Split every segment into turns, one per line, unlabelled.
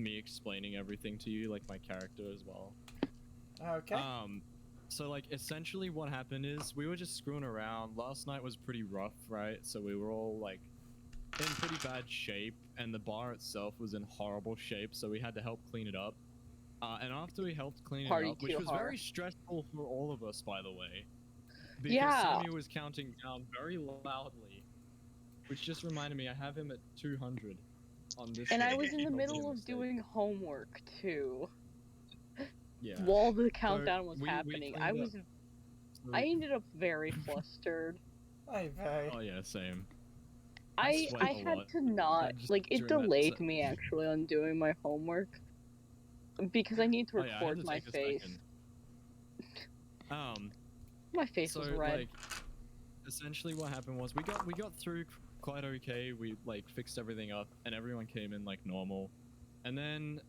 me explaining everything to you, like my character as well.
Okay.
So like essentially what happened is we were just screwing around. Last night was pretty rough, right? So we were all like in pretty bad shape, and the bar itself was in horrible shape, so we had to help clean it up. And after we helped clean it up, which was very stressful for all of us, by the way, because Sammy was counting down very loudly, which just reminded me I have him at 200 on this.
And I was in the middle of doing homework too.
Yeah.
While the countdown was happening, I ended up very flustered.
Oh
yeah, same.
I had to not, like, it delayed me actually on doing my homework. Because I need to record my face. My face was red.
Like, essentially what happened was we got through quite okay. We like fixed everything up and everyone came in like normal. And then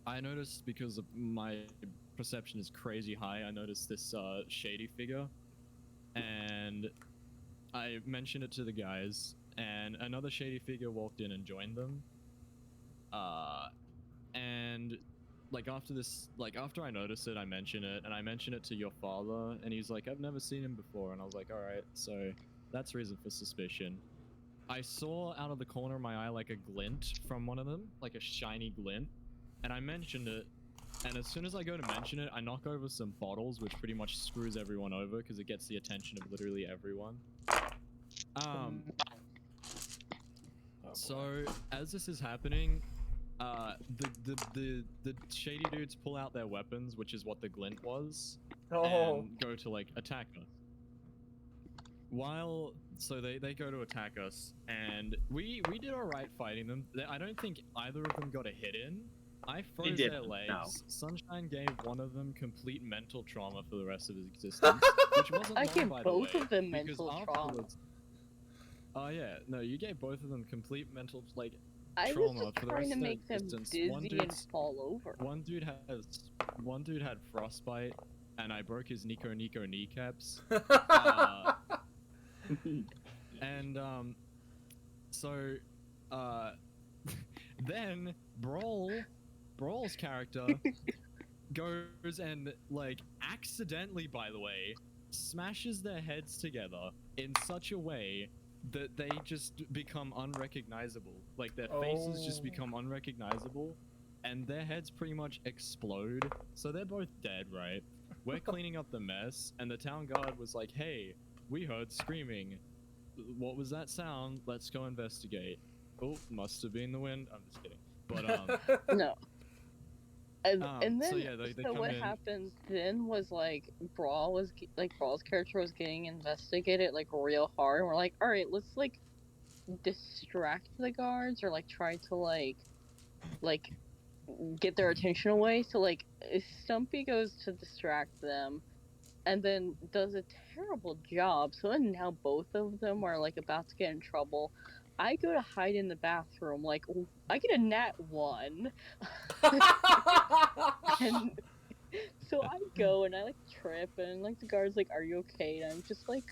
I noticed, because of my perception is crazy high, I noticed this shady figure, and I mentioned it to the guys, and another shady figure walked in and joined them. And like after I noticed it, I mentioned it, and I mentioned it to your father, and he's like, I've never seen him before, and I was like, all right, so that's reason for suspicion. I saw out of the corner of my eye like a glint from one of them, like a shiny glint, and I mentioned it, and as soon as I go to mention it, I knock over some bottles, which pretty much screws everyone over because it gets the attention of literally everyone. So as this is happening, the shady dudes pull out their weapons, which is what the glint was, and go to like attack us. So they go to attack us, and we did alright fighting them. I don't think either of them got a hit in. I froze their legs. No. Sunshine gave one of them complete mental trauma for the rest of his existence, which wasn't
I
long,
gave
by
both
the way,
of them mental trauma.
Oh yeah, no, you gave both of them complete mental
I
trauma
was just
for the rest
trying to
of their
make them
existence.
dizzy and fall over.
One dude had frostbite, and I broke his Nico kneecaps. And then Brawl's character goes and, like, accidentally, by the way, smashes their heads together in such a way that they just become unrecognizable. Like, their faces just become unrecognizable, and their heads pretty much explode. So they're both dead, right? We're cleaning up the mess, and the town guard was like, hey, we heard screaming. What was that sound? Let's go investigate. Oh, must have been the wind. I'm just kidding. But,
no. And then,
so yeah, they
so what happened then was, like, Brawl's character was getting investigated, like, real hard, and we're like, alright, let's, like, distract the guards, or, like, try to, like, get their attention away. So, like, Stumpy goes to distract them, and then does a terrible job, so then now both of them are, like, about to get in trouble. I go to hide in the bathroom, like, I get a nat 1. And so I go, and I, like, trip, and, like, the guard's like, are you okay? And I'm just, like,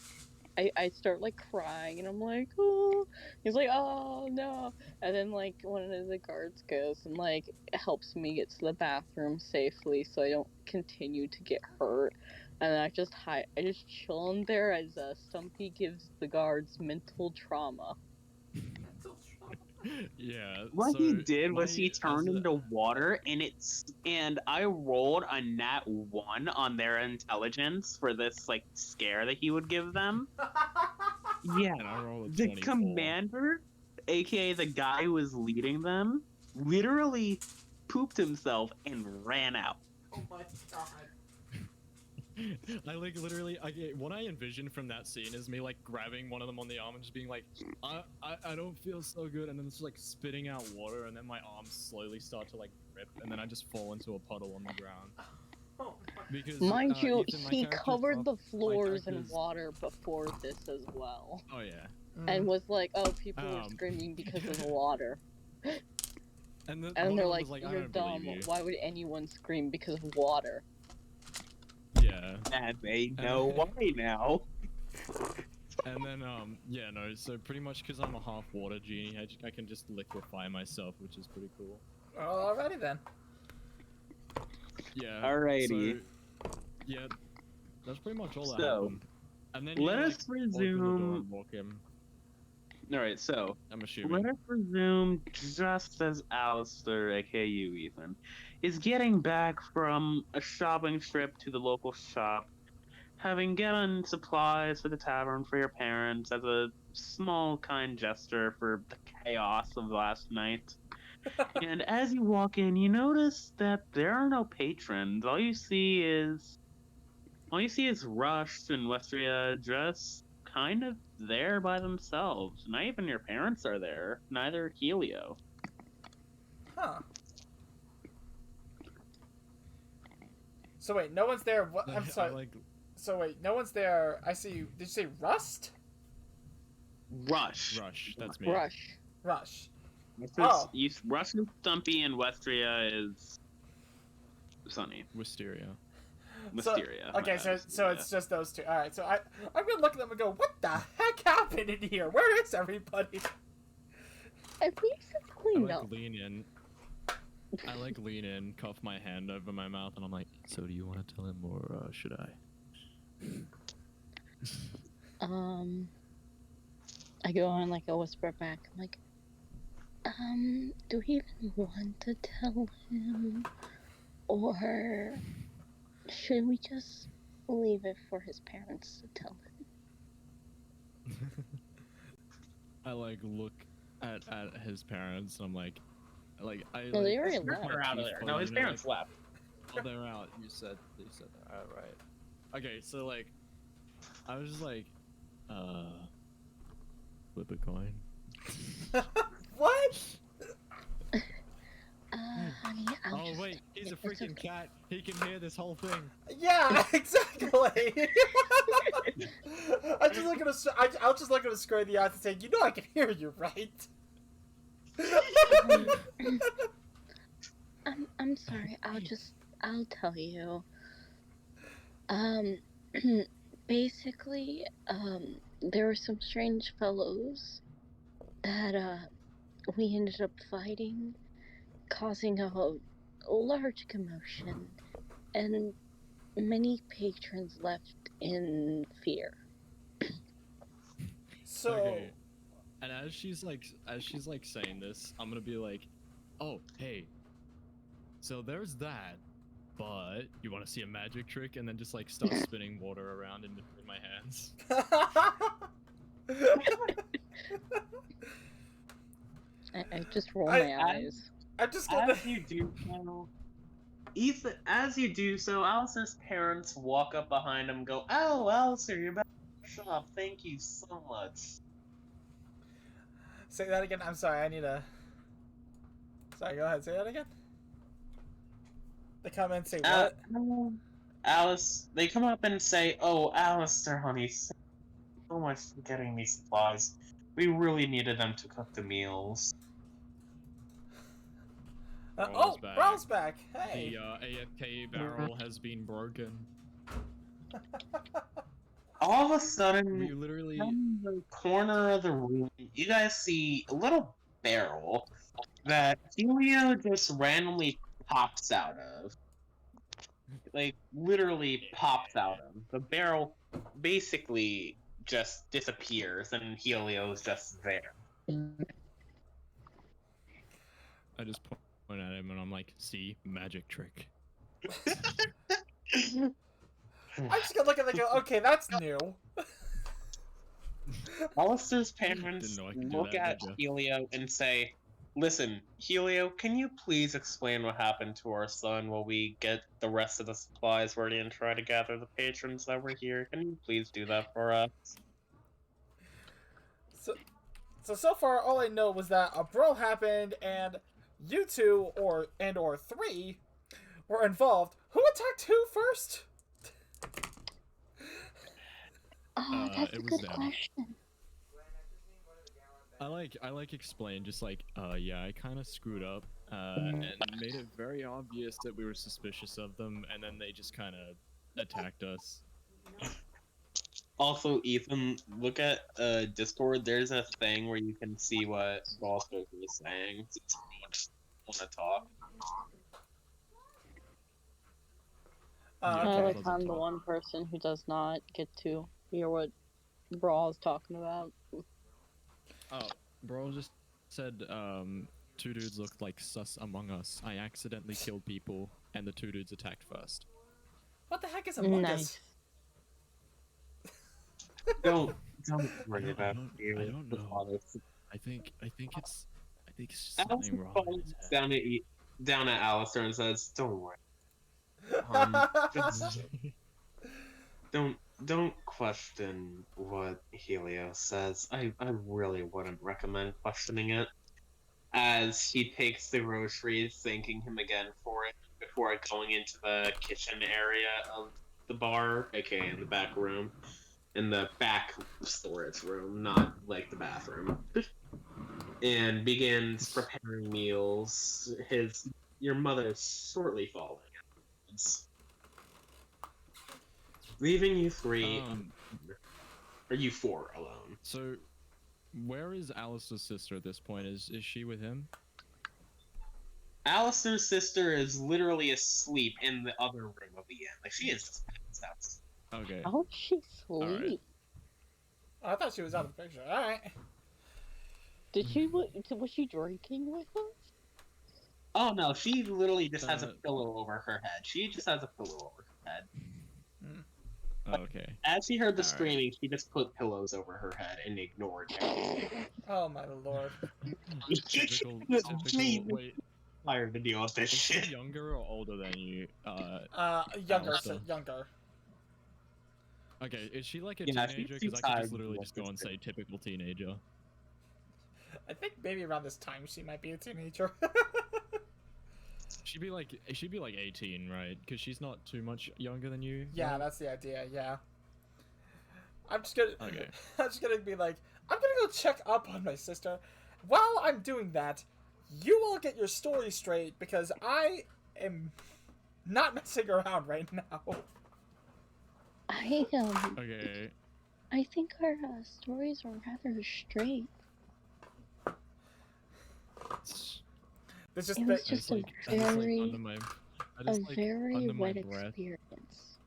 I start, like, crying, and I'm like, oh. He's like, oh, no. And then, like, one of the guards goes and, like, helps me get to the bathroom safely so I don't continue to get hurt. And then I just chill in there as Stumpy gives the guards mental trauma.
Yeah.
What he did was he turned into water, and I rolled a nat 1 on their intelligence for this, like, scare that he would give them. Yeah. The commander, aka the guy who was leading them, literally pooped himself and ran out.
Oh my god.
I like literally, what I envisioned from that scene is me like grabbing one of them on the arm and just being like, I don't feel so good, and then it's like spitting out water, and then my arms slowly start to like rip, and then I just fall into a puddle on the ground.
Oh
because
mind you,
Ethan,
he covered the floors in water before this as well.
Oh yeah.
And was like, oh, people were screaming because of the water.
And
they're like, you're dumb. Why would anyone scream because of water?
Yeah.
And they know why now.
And then, yeah, no, so pretty much because I'm a half water genie, I can just liquefy myself, which is pretty cool.
Well, alrighty then.
Yeah.
Alrighty.
So, yeah, that's pretty much all that
So,
happened. And then
let
you,
us
like, open the door
resume.
and walk in.
Alright, so
I'm assuming.
let us resume just as Alistair, aka you, Ethan, is getting back from a shopping trip to the local shop, having gotten supplies for the tavern for your parents as a small, kind gesture for the chaos of last night. And as you walk in, you notice that there are no patrons. All you see is Rush and Westria just kind of there by themselves. Not even your parents are there. Neither Helio.
Huh. So wait, no one's there. What? I'm sorry. So wait, no one's there. I see you. Did you say Rust?
Rush.
Rush, that's me.
Rush.
Rush.
Oh. Rush is Stumpy and Westria is Sunny.
Wisteria.
Wisteria.
So, okay, so it's just those two. All right, so I'm gonna look at them and go, what the heck happened in here? Where is everybody?
At least it's cleaned up.
I lean in, cuff my hand over my mouth, and I'm like, so do you want to tell him, or should I?
I go on like a whisper back. I'm like, do we even want to tell him? Or should we just leave it for his parents to tell him?
I like look at his parents, and I'm like
No,
like,
they already left.
They're out of there. No, his parents left.
Oh, they're out. You said that. All right. Okay, so like, I was just like, flip a coin.
What?
Honey,
Oh wait, he's a freaking cat. He can hear this whole thing.
Yeah, exactly. I'll just look at him square in the eyes and say, you know I can hear you, right?
I'm sorry. I'll tell you. Basically, there were some strange fellows that we ended up fighting, causing a large commotion, and many patrons left in fear.
So,
Okay. And as she's like saying this, I'm gonna be like, oh hey, so there's that, but you want to see a magic trick? And then just like start spinning water around in between my hands.
I just roll my eyes.
I'm just gonna...
As you do so, Ethan, as you do so, Alistair's parents walk up behind him and go, "Oh, Alistair, you're back in the shop. Thank you so much."
Say that again. I'm sorry, I need a... Sorry, go ahead. Say that again. They come in and say what?
Alice, they come up and say, "Oh, Alistair, honey, thank you so much for getting these supplies. We really needed them to cook the meals."
Raw's back. Hey.
The AFK barrel has been broken.
All of a sudden,
We literally...
from the corner of the room, you guys see a little barrel that Helio just randomly pops out of. Like, literally pops out of. The barrel basically just disappears, and Helio's just there.
I just point at him and I'm like, see, magic trick.
I'm just gonna look at it and go, okay, that's new.
Alistair's parents
Didn't know I could do
look
that,
at
did ya?
Helio and say, "Listen, Helio, can you please explain what happened to our son while we get the rest of the supplies ready and try to gather the patrons that were here? Can you please do that for us?"
So far, all I know was that a brawl happened, and you two, or three, were involved. Who attacked who first?
Oh, that's a
it was
good
them.
question.
I like explain, just like, yeah, I kind of screwed up, and made it very obvious that we were suspicious of them, and then they just kind of attacked us.
Also, Ethan, look at Discord. There's a thing where you can see what Ball Stoker is saying. Want to talk?
Yeah,
Okay.
Like
doesn't
I'm the
talk.
one person who does not get to hear what Brawl is talking about.
Oh, bro just said, two dudes looked like sus among us. I accidentally killed people, and the two dudes attacked first.
What the heck is Among
Nice.
Us?
Don't worry
I
about
don't
you.
know. I think it's just
Alice
something wrong with his head.
down at Alistair and says, "Don't worry. Just don't question what Helio says. I really wouldn't recommend questioning it." As he takes the groceries, thanking him again for it before going into the kitchen area of the bar, aka in the back room, in the back storage room, not like the bathroom, and begins preparing meals. Your mother is shortly following, leaving you three, or you four alone.
So, where is Alice's sister at this point? Is she with him?
Alistair's sister is literally asleep in the other room of the inn. Like, she is just passed out.
Okay.
How did she sleep?
Alright.
I thought she was out of the picture. Alright.
Did she? Was she drinking with us?
Oh no, she literally just has a pillow over her head. She just has a pillow over her head.
Okay.
As she heard the
Alright.
screaming, she just put pillows over her head and ignored everything.
Oh my lord.
Typical. Wait,
Tired to deal with this
is
shit.
she younger or older than you?
Younger,
Alistair.
younger.
Okay, is she like a
Yeah, she's
teenager?
too
Because I could
tired
just
to
literally
deal
just
with
go and
this
say typical teenager.
I think maybe around this time she might be a teenager.
She'd be like 18, right? Because she's not too much younger than you.
Yeah,
right?
that's the idea, yeah. I'm just gonna
Okay.
I'm just gonna be like, I'm gonna go check up on my sister. While I'm doing that, you all get your story straight because I am not messing around right now.
Okay.
I think our stories are rather straight.
It's just
It was just a very wet experience.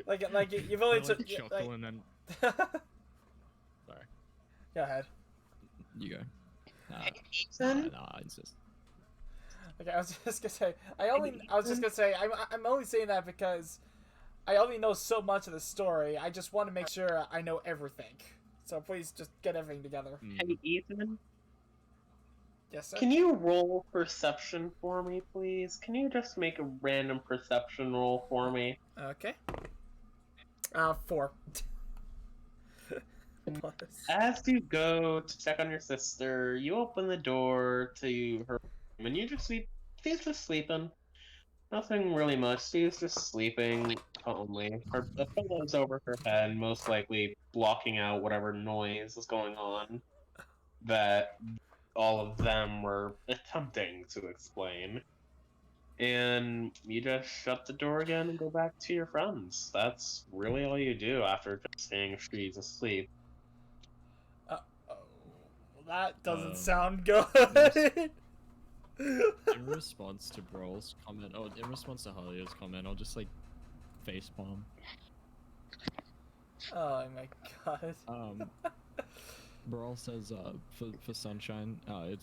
like you've only took
chuckle and then.
Sorry. Go ahead.
You go.
Ethan?
Nah, I insist.
Okay, I was just gonna say I'm only saying that because I only know so much of the story. I just want to make sure I know everything. So please just get everything together.
Hey, Ethan?
Yes, sir?
Can you roll perception for me, please? Can you just make a random perception roll for me?
Okay. 4. Plus.
As you go to check on your sister, you open the door to her room, and you just see she's just sleeping. Nothing really much. She's just sleeping calmly. The pillow's over her head, most likely blocking out whatever noise is going on that all of them were attempting to explain. And you just shut the door again and go back to your friends. That's really all you do after just seeing she's asleep.
Oh, that doesn't sound good.
In response to Brawl's comment, in response to Halio's comment, I'll just like facepalm.
Oh my god.
Brawl says, for Sunshine,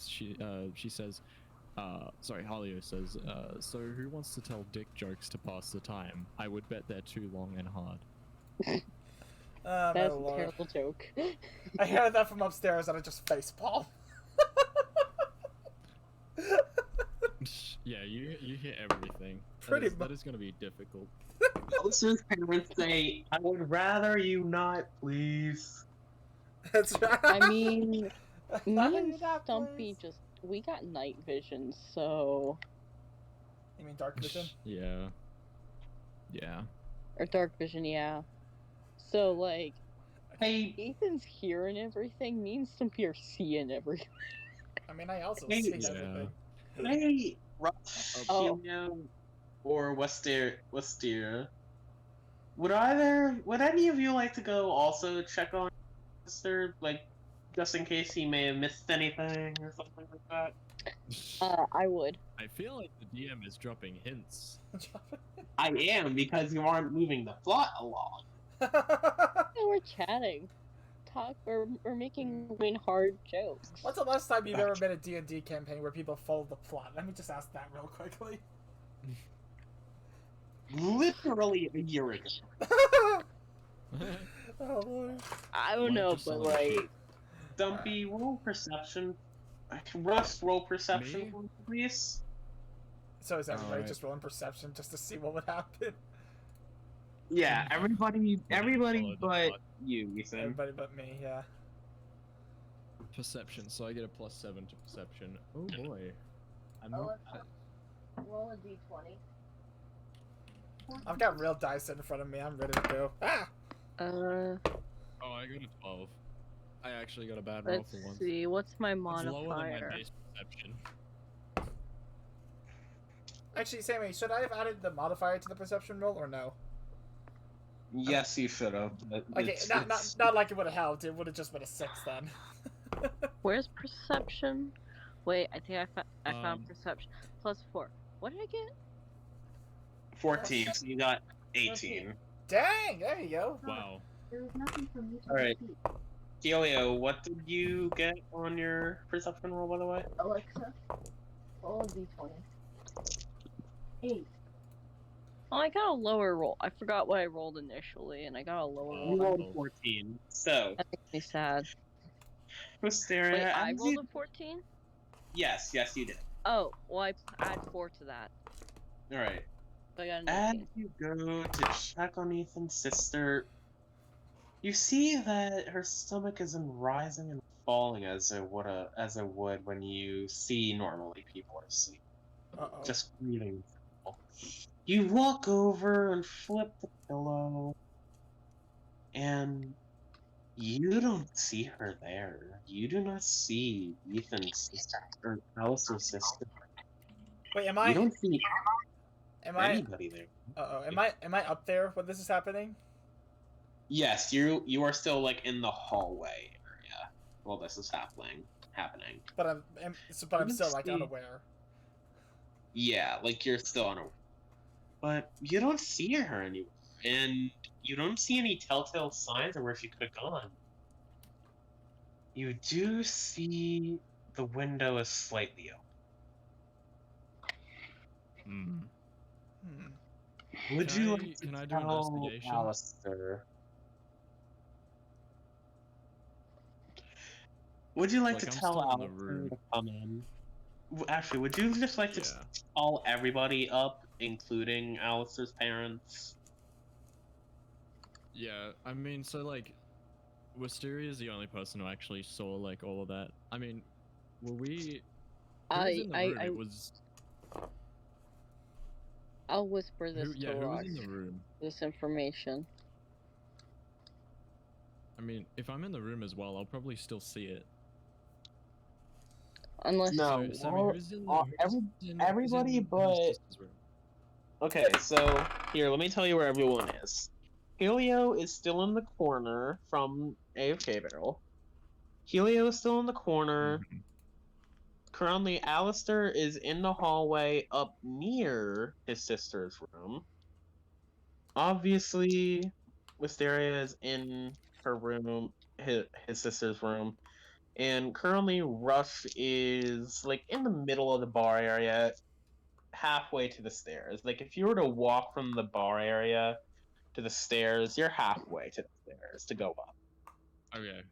she says, Halio says, so who wants to tell dick jokes to pass the time? I would bet they're too long and hard.
That's a terrible joke.
I heard that from upstairs and I just facepalm.
Yeah, you hear everything. That is gonna be difficult.
Alistair's parents say, I would rather you not, please.
That's right.
I mean, me and Stumpy we got night vision, so...
You mean dark vision?
Yeah. Yeah.
Or dark vision, yeah. So, like,
Hey,
Ethan's hearing everything, me and Stumpy are seeing everything.
I mean, I also
Hey,
see
yeah.
everything.
hey, Helio or Westier. Would any of you like to go also check on Mister, like, just in case he may have missed anything or something like that?
I would.
I feel like the DM is dropping hints.
I am, because you aren't moving the plot along.
Yeah, we're chatting. We're making hard jokes.
What's the last time you've ever been a D&D campaign where people followed the plot? Let me just ask that real quickly.
Literally a year ago.
Oh, Lord.
I don't know, but like,
Dumpy, roll perception. Russ, roll perception,
Me?
please.
So is everybody
Alright.
just rolling perception just to see what would happen?
Yeah, everybody
Follow the
but
plot.
you, Ethan.
Everybody but me, yeah.
Perception, so I get a +7 to perception. Oh boy. I'm
Oh,
not.
roll a d20.
I've got real dice in front of me. I'm ready to go. Ah!
Oh, I got a 12. I actually got a bad roll
Let's
for once.
see. What's my
It's lower than my
modifier?
base perception.
Actually, Sammy, should I have added the modifier to the perception roll or no?
Yes, you should have.
Okay, not like it would have helped. It would have just been a 6 then.
Where's perception? Wait, I think I found
Um,
perception. +4. What did I get?
14, so you got 18.
Dang, there you go.
Wow.
There was nothing for me to
Alright.
repeat.
Helio, what did you get on your perception roll, by the way?
Alexa, roll a d20. 8.
Oh, I got a lower roll. I forgot what I rolled initially, and I got a lower
Oh,
You
roll.
rolled
cool.
14. So,
That makes me sad.
Wisteria,
Wait, I
as
rolled
you-
a 14?
Yes, you did.
Oh, well, I add 4 to that.
Alright.
So I got a
As
19.
you go to check on Ethan's sister, you see that her stomach isn't rising and falling as it would when you see normally people are asleep.
Uh-oh.
Just breathing. You walk over and flip the pillow, and you don't see her there. You do not see Ethan's sister or Alice's sister.
Wait, am
You
I
don't see
am I
anybody there.
am I up there when this is happening?
Yes, you are still like in the hallway area while this is happening.
But I'm still like
see-
unaware.
Yeah, like you're still on a. But you don't see her anywhere, and you don't see any telltale signs of where she could have gone. You do see the window is slightly open.
Hmm.
Hmm.
Would
Can
you
I-
like to
can I do
tell
investigation?
Alistair? Would you like
Like,
to
I'm
tell
still in the
Alistair
room.
to come in? Actually, would you just like to
Yeah.
call everybody up, including Alistair's parents?
Yeah, I mean, so like, Wisteria is the only person who actually saw like all of that. I mean, were we? Who was in the room? It was.
I'll whisper this
Who, yeah,
to
who
Ross.
was in the room?
This information.
I mean, if I'm in the room as well, I'll probably still see it.
Unless
No.
So, Sammy,
all-
who's in
all-
who's
every-
in-
everybody
who's in
but-
whose sister's room?
Okay, so here, let me tell you where everyone is. Helio is still in the corner from AFK Barrel. Helio is still in the corner.
Mhm.
Currently, Alistair is in the hallway up near his sister's room. Obviously, Wisteria is in her room, his sister's room. And currently, Rush is like in the middle of the bar area, halfway to the stairs. Like, if you were to walk from the bar area to the stairs, you're halfway to the stairs to go up.
Okay.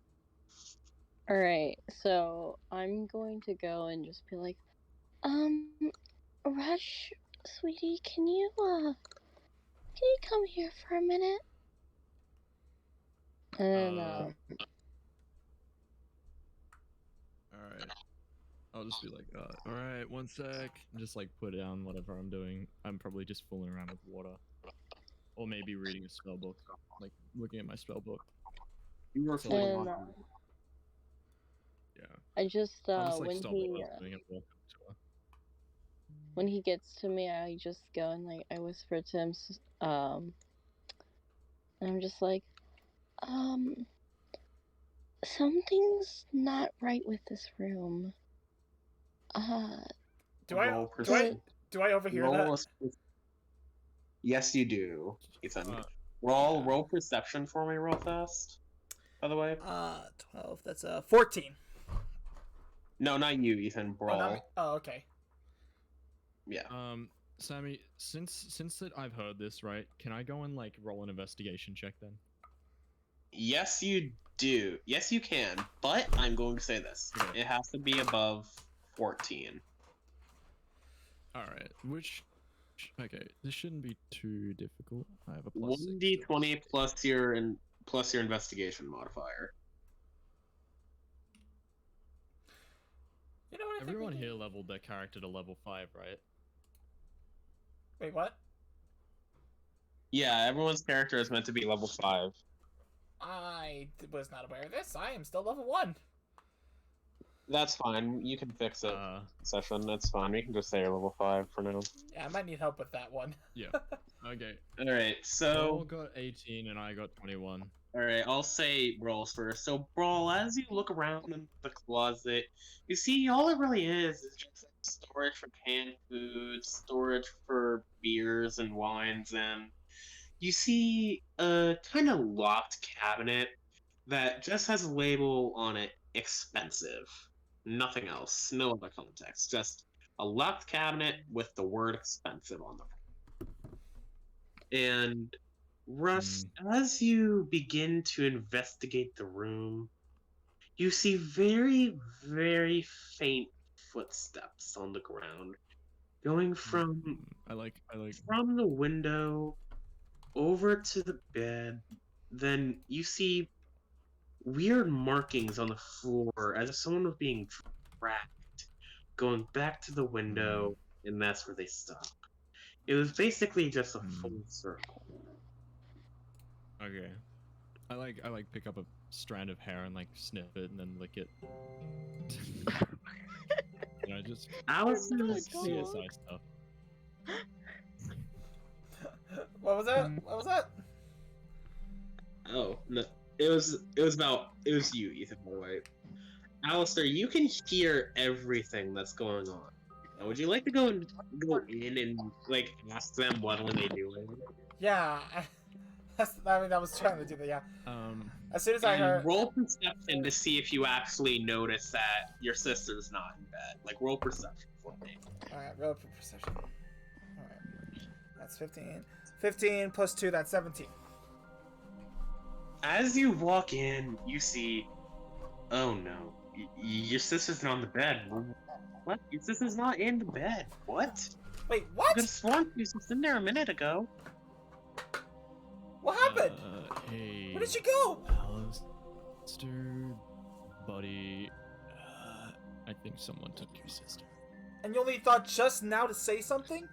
Alright, so I'm going to go and just be like, Rush, sweetie, can you come here for a minute? And
All right. I'll just be like, all right, one sec. And just like put down whatever I'm doing. I'm probably just fooling around with water, or maybe reading a spell book, like looking at my spell book.
You were
So, like,
And,
yeah.
I just,
I'll just like
when
stop what I
he,
was doing and walk up to her.
when he gets to me, I just go and like, I whisper to him, And I'm just like, something's not right with this room.
Do I
Roll
do I
perception.
do I overhear
Roll
that?
Yes, you do, Ethan.
Uh,
Roll perception for me real fast. By the way,
12. That's 14.
no, not you, Ethan.
Oh,
Brawl.
not me. Oh, okay.
Yeah.
Sammy, since that I've heard this, right? Can I go and like roll an investigation check then?
Yes, you do. Yes, you can. But I'm going to say this:
Okay.
it has to be above 14.
All right. Okay, this shouldn't be too difficult. I have a plus 6 to
1d20 plus your investigation modifier.
You know what? I think we
Everyone
can-
here leveled their character to level 5, right?
Wait, what?
Yeah, everyone's character is meant to be level 5.
I was not aware of this. I am still level 1.
That's fine. You can fix it. Session. That's fine. We can just say you're level 5 for now.
Yeah, I might need help with that one.
Yeah. Okay.
All right.
Brawl
So,
got 18 and I got 21.
all right. I'll say Brawls first. So, Brawl, as you look around in the closet, you see all it really is just like storage for canned food, storage for beers and wines, and you see a kind of locked cabinet that just has a label on it, expensive. Nothing else. No other context. Just a locked cabinet with the word expensive on the front. And Russ, as you begin to investigate the room, you see very, very faint footsteps on the ground, going from
I like.
from the window over to the bed. Then you see weird markings on the floor as if someone was being dragged, going back to the window, and that's where they stop. It was basically just a full circle.
Okay. I like pick up a strand of hair and like sniff it and then lick it. You know, just
Allison,
like CSI stuff.
What was that? What was that?
oh no, it was you, Ethan. By the way, Alistair, you can hear everything that's going on. Now, would you like to go in and like ask them what are they doing?
Yeah. I was trying to do that, yeah. As soon as I
And
heard...
roll perception to see if you actually notice that your sister's not in bed. Like, roll perception for me.
Alright, roll for perception. Alright. That's 15. 15 plus 2, that's 17.
As you walk in, you see... Oh no. Your sister's not on the bed. What? Your sister's not in the bed. What?
Wait,
I
what?
could have sworn she was in there a minute ago.
What happened?
Hey.
Where did she go?
Alistair, buddy. I think someone took your sister.
And you only thought just now to say something?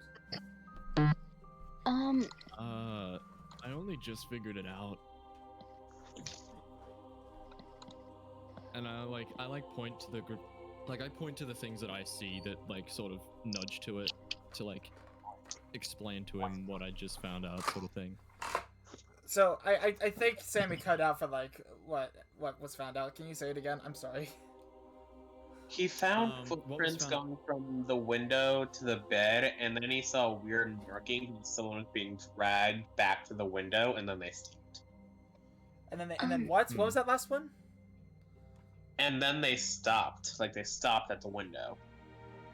I only just figured it out. And I point to the group, like I point to the things that I see that like sort of nudge to it to like explain to him what I just found out, sort of thing.
So I think Sammy cut out for like what was found out. Can you say it again? I'm sorry.
He found
What was
footprints
found-
going from the window to the bed, and then he saw weird markings and someone was being dragged back to the window, and then they stopped.
And then what? What was that last one?
And then they stopped. Like, they stopped at the window.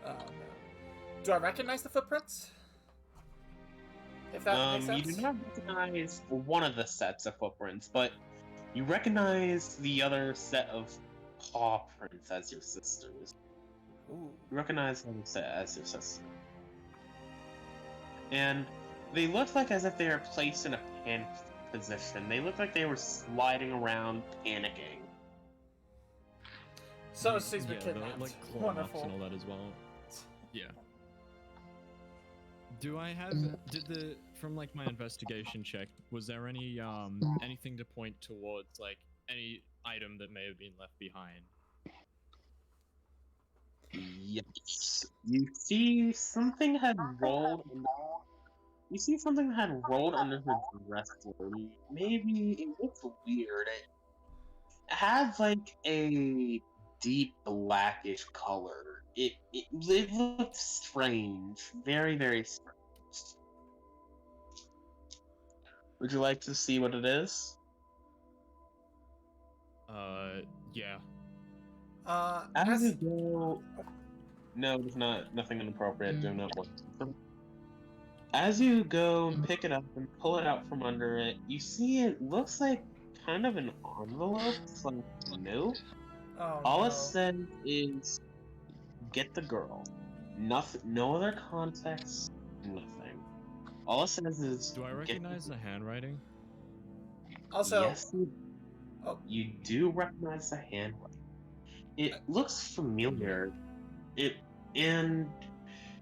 Oh no. Do I recognize the footprints? If that makes sense.
You do not recognize one of the sets of footprints, but you recognize the other set of paw prints as your sister's.
Ooh.
You recognize them as your sister. And they look like as if they are placed in a panic position. They look like they were sliding around, panicking.
So she's been
Yeah,
kidnapped.
like claw marks
Wonderful.
and all that as well. Yeah. Do I have from like my investigation check, was there any anything to point towards, like any item that may have been left behind?
Yes. You see something had rolled you see something that had rolled under her dresser. Maybe it looks weird. It had like a deep blackish color. It looked strange, very very strange. Would you like to see what it is?
Yeah.
As you
As
go, no, there's nothing inappropriate. Do not work. As you go and pick it up and pull it out from under it, you see it looks like kind of an envelope, like a note.
oh
All
no.
it says is "Get the girl." Nothing, no other context, nothing. All it says is
Do I
"Get
recognize the handwriting?
Also,
Yes,
oh,
you do recognize the handwriting. It looks familiar. It and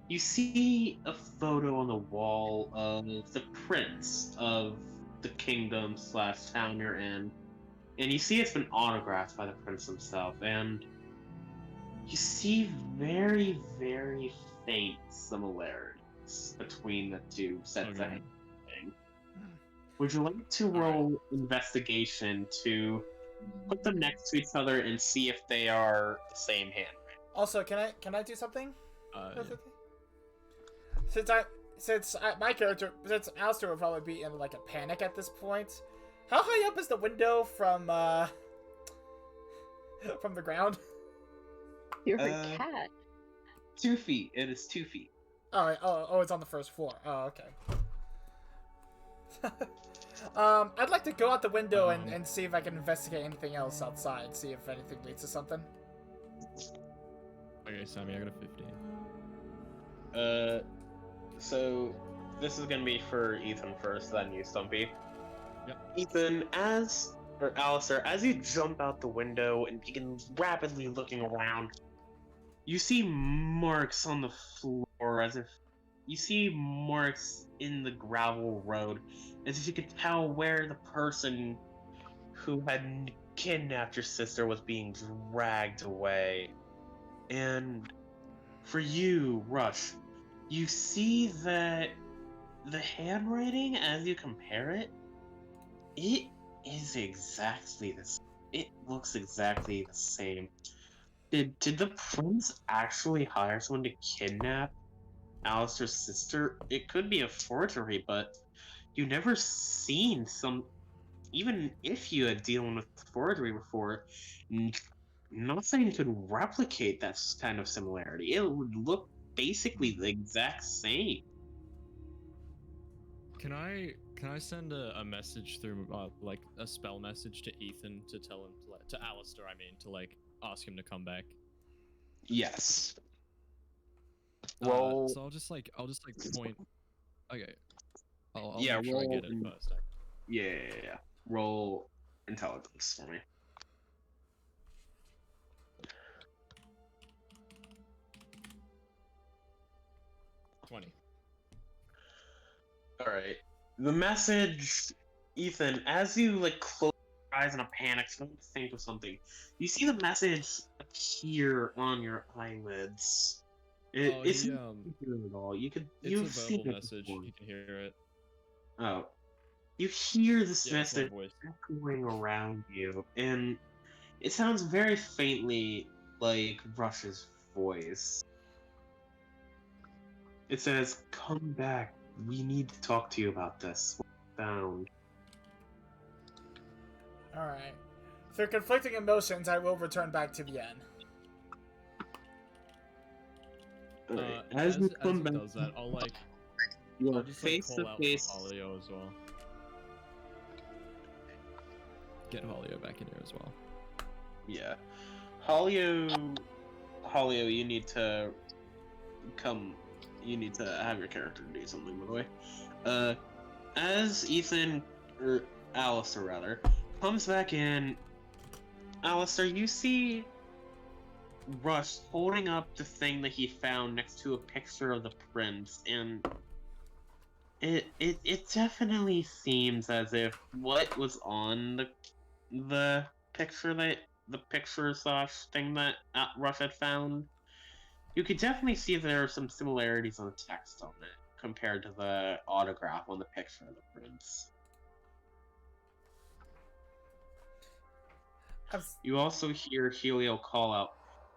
you see a photo on the wall of the prince of the kingdom slash town you're in, and you see it's been autographed by the prince himself, and you see very, very faint similarities between the two sets of
Okay.
handwriting. Would you like to roll investigation to put them next to each other and see if they are the same handwriting?
also, can I do something?
Yeah.
Since Alistair would probably be in like a panic at this point. How high up is the window from from the ground?
You're a cat.
2 feet. It is 2 feet.
Oh, it's on the first floor. Oh, okay. I'd like to go out the window and see if I can investigate anything else outside. See if anything leads to something.
Okay, Sammy, I got a 15.
So this is gonna be for Ethan first, then you, Stumpy.
Yep.
Ethan, Alistair, as you jump out the window and begin rapidly looking around, you see marks on the floor, as if you see marks in the gravel road, as if you could tell where the person who had kidnapped your sister was being dragged away. And for you, Rush, you see that the handwriting, as you compare it, it is exactly the same. It looks exactly the same. Did the prince actually hire someone to kidnap Alistair's sister? It could be a forgery, but you never seen some. Even if you had dealing with forgery before, nothing could replicate that kind of similarity. It would look basically the exact same.
Can I send a message through like a spell message to Ethan to tell him to Alistair, I mean, to like ask him to come back?
Yes. Roll.
So I'll just like point. Okay. I'll
Yeah,
make sure I
roll
get it
in-
first.
Yeah. Roll intelligence for me.
20.
Alright. The message, Ethan, as you like close your eyes in a panic, don't think of something. You see the message appear on your eyelids. It's not here at all.
It's
You've
a
seen
verbal
it
message.
before.
You can hear it.
Oh. You hear this
Yeah, it's my
message
voice.
echoing around you, and it sounds very faintly like Rush's voice. It says, "Come back. We need to talk to you about this. We're found."
Alright. Through conflicting emotions, I will return back to the inn.
Alright,
As
you
it
come back,
does that, I'll like
you
I'll
are
just like
face
call
to
out
face.
for Holio as well. Get Holio back in here as well.
Yeah, Holio, you need to come. You need to have your character do something, by the way. As Ethan, or Alistair rather, comes back in, Alistair, you see Rush holding up the thing that he found next to a picture of the prince, and it definitely seems as if what was on the picture slash thing that Rush had found, you could definitely see there are some similarities on the text on it. compared to the autograph on the picture of the prince. You also hear Helio call out,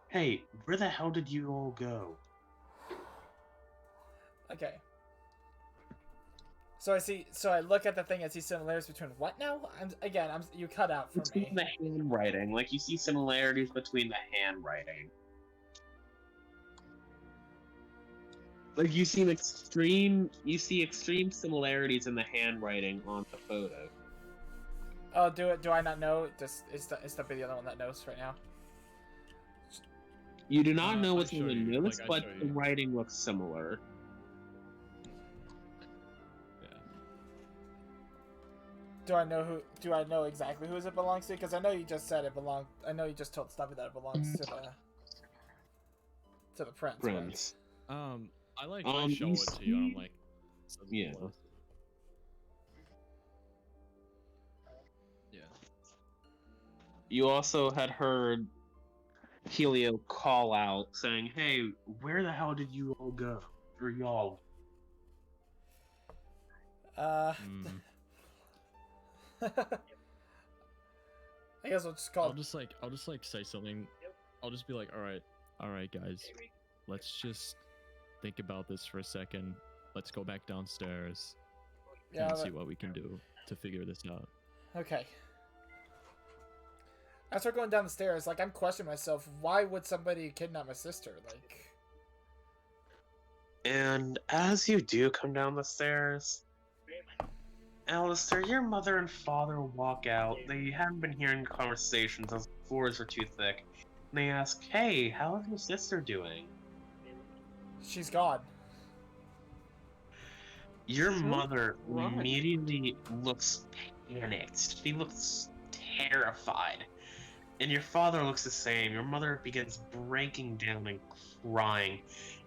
"Hey, where the hell did you all go?"
Okay. So I look at the thing and see similarities between what now? You cut out for
Between
me.
the handwriting, like you see similarities between the handwriting. Like you see extreme similarities in the handwriting on the photo.
Oh, do I not know? Just is the video the one that knows right now?
You do not know
I'll
what's in
show
the
you,
notes,
like, I'll
but
show
the
you.
writing looks similar.
Yeah.
Do I know exactly who it belongs to? Because I know you just said it belonged. I know you just told Stumpy that it belongs to the prince.
Prince.
I I
You
show it to you, and I'm
see-
like,
Yeah.
Yeah.
You also had heard Helio call out saying, "Hey, where the hell did you all go? Or y'all?"
Mm.
I guess we'll just call.
I'll just like say something. I'll just be like, all right, guys, let's just think about this for a second. Let's go back downstairs
Yeah.
and see what we can do to figure this out.
Okay. I start going down the stairs. Like I'm questioning myself. Why would somebody kidnap my sister? Like.
And as you do come down the stairs, Alistair, your mother and father walk out. They haven't been hearing conversations as the floors are too thick. And they ask, "Hey, how is your sister doing?"
She's gone.
Your
So
mother
right.
immediately looks panicked. She looks terrified. And your father looks the same. Your mother begins breaking down and crying.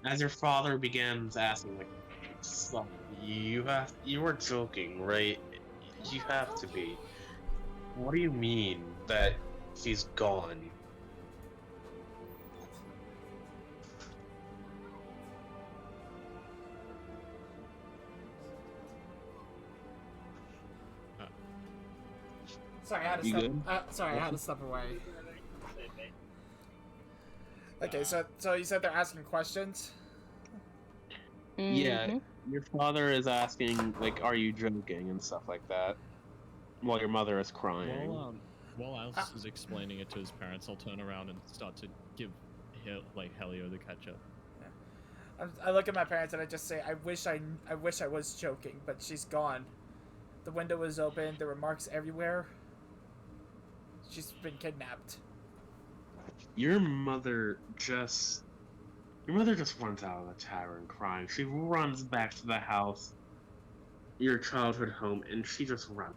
As your father begins asking, like, "Son, you are joking, right? You have to be. What do you mean that she's gone?"
Sorry, I had to
You
step.
good?
Sorry, I had to step away. Okay, so you said they're asking questions.
Yeah,
Mhm.
your father is asking, like, "Are you joking?" and stuff like that. While your mother is crying.
While Alice is explaining it to his parents, I'll turn around and start to give Helio the catch up.
I look at my parents and I just say, I wish I was joking, but she's gone. The window was open. There were marks everywhere. She's been kidnapped.
Your mother just runs out of the tavern crying. She runs back to the house, your childhood home, and she just runs.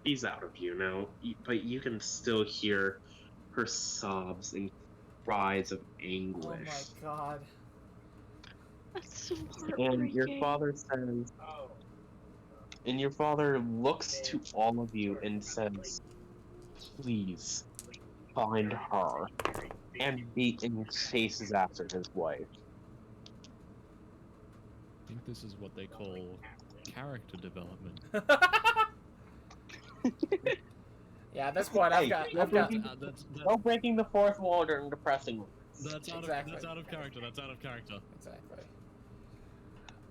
She's out of you now, but you can still hear her sobs and cries of anguish.
Oh my god.
That's so
And your
heartbreaking.
father says, and your father looks to all of you and says, "Please find her," and chases after his wife.
I think this is what they call character development.
Yeah, at this point, I've got.
No breaking the fourth wall during depressing ones.
That's out
Exactly.
of character. That's out of character.
Exactly.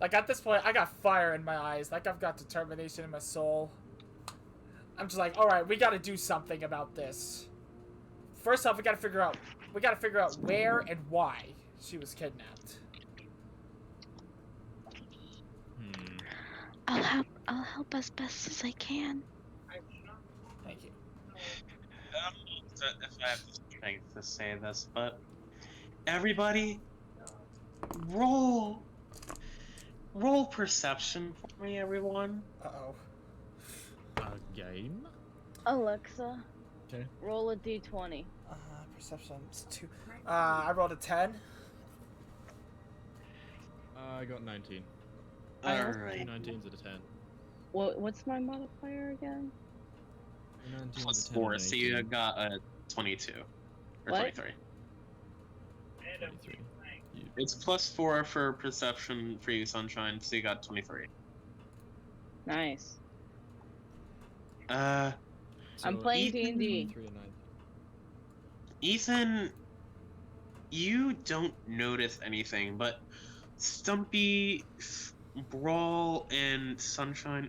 Like at this point, I got fire in my eyes. Like I've got determination in my soul. I'm just like, all right, we got to do something about this. First off, we got to figure out where and why she was kidnapped.
I'll help as best as I can.
Thank you.
If I have the strength to say this, but everybody, roll perception for me, everyone.
Uh-oh.
A game?
Alexa,
Okay.
roll a d20.
Perception's 2. I rolled a 10.
I got 19.
Alright.
2 19s at a 10.
What's my modifier again?
19
Plus
is a 10
4,
and
so you
18.
got a 22. Or
What?
23.
23.
It's +4 for perception for you, Sunshine, so you got 23.
Nice.
Uh,
I'm playing
Ethan-
D&D.
3 and 9.
Ethan, you don't notice anything, but Stumpy, Brawl, and Sunshine,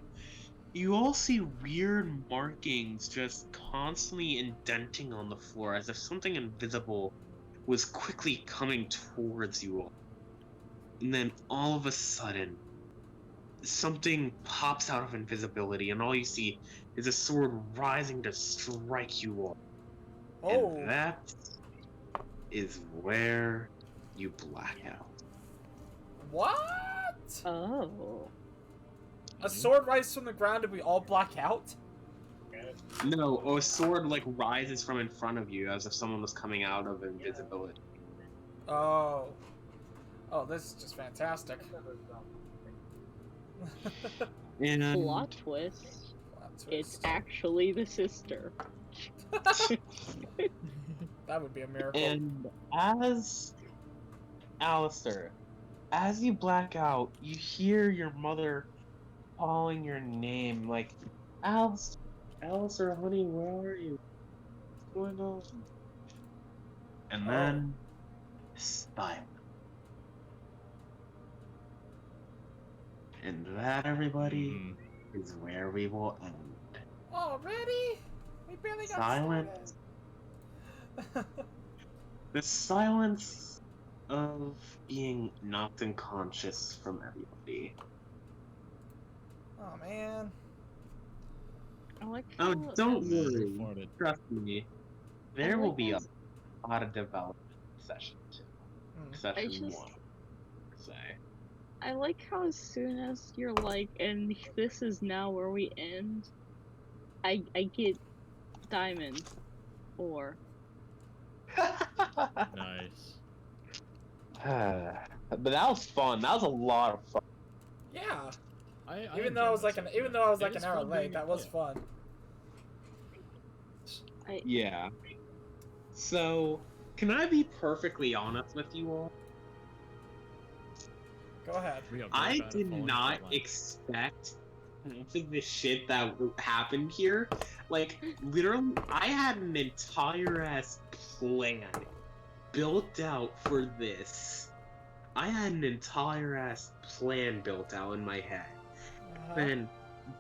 you all see weird markings just constantly indenting on the floor as if something invisible was quickly coming towards you all. And then all of a sudden, something pops out of invisibility, and all you see is a sword rising to strike you all.
Oh.
And that is where you black out.
What?
Oh.
A sword rises from the ground and we all black out?
No, a sword like rises from in front of you as if someone was coming out of invisibility.
Oh. Oh, this is just fantastic.
And
Plot twist.
Plot
It's
twist.
actually the sister.
That would be a miracle.
And as Alistair, as you black out, you hear your mother calling your name, like, Alistair, honey, where are you? What's going on? And then silence. And that, everybody, is where we will end.
Already? We barely got
Silence.
started.
The silence of being knocked unconscious from everybody.
Oh man.
I like
Oh,
how
don't
it's-
worry.
Farted.
Trust me. There will be a lot of development session 2.
Hmm.
Session
just-
1, per se.
I like how as soon as you're like, and this is now where we end, I get diamond. Or
Nice.
But that was fun. That was a lot of fun.
Yeah.
I
Even though I was like an
It is
hour
fun
late,
being-
that was
yeah.
fun.
Yeah. So, can I be perfectly honest with you all?
Go ahead.
We are very
I
bad at
did
following
not
plotline.
expect half of the shit that happened here. Like, literally, I had an entire ass plan built out for this. I had an entire ass plan built out in my head. And,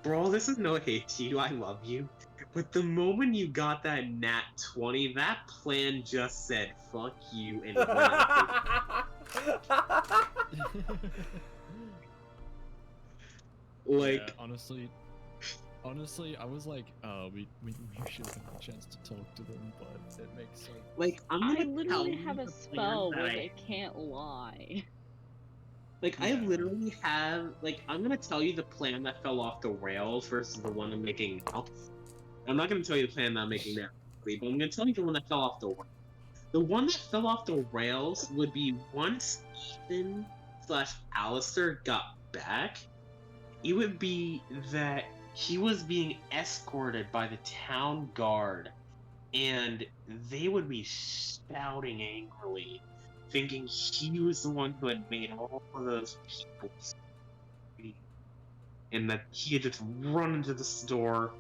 bro, this is no hate to you, I love you. But the moment you got that nat 20, that plan just said, fuck you, and went out the Like,
Yeah, honestly, I was like, we should have had a chance to talk to them, but it makes sense.
like, I'm
I
gonna tell
literally
you
have a
the
spell
plan
where
that
they can't lie.
Like, I
Yeah.
literally have, like, I'm gonna tell you the plan that fell off the rails versus the one I'm making now. I'm not gonna tell you the plan that I'm making now, but I'm gonna tell you the one that fell off the rails. The one that fell off the rails would be once Ethan / Alistair got back, it would be that he was being escorted by the town guard, and they would be shouting angrily, thinking he was the one who had made all of those people scream, and that he had just run into the store,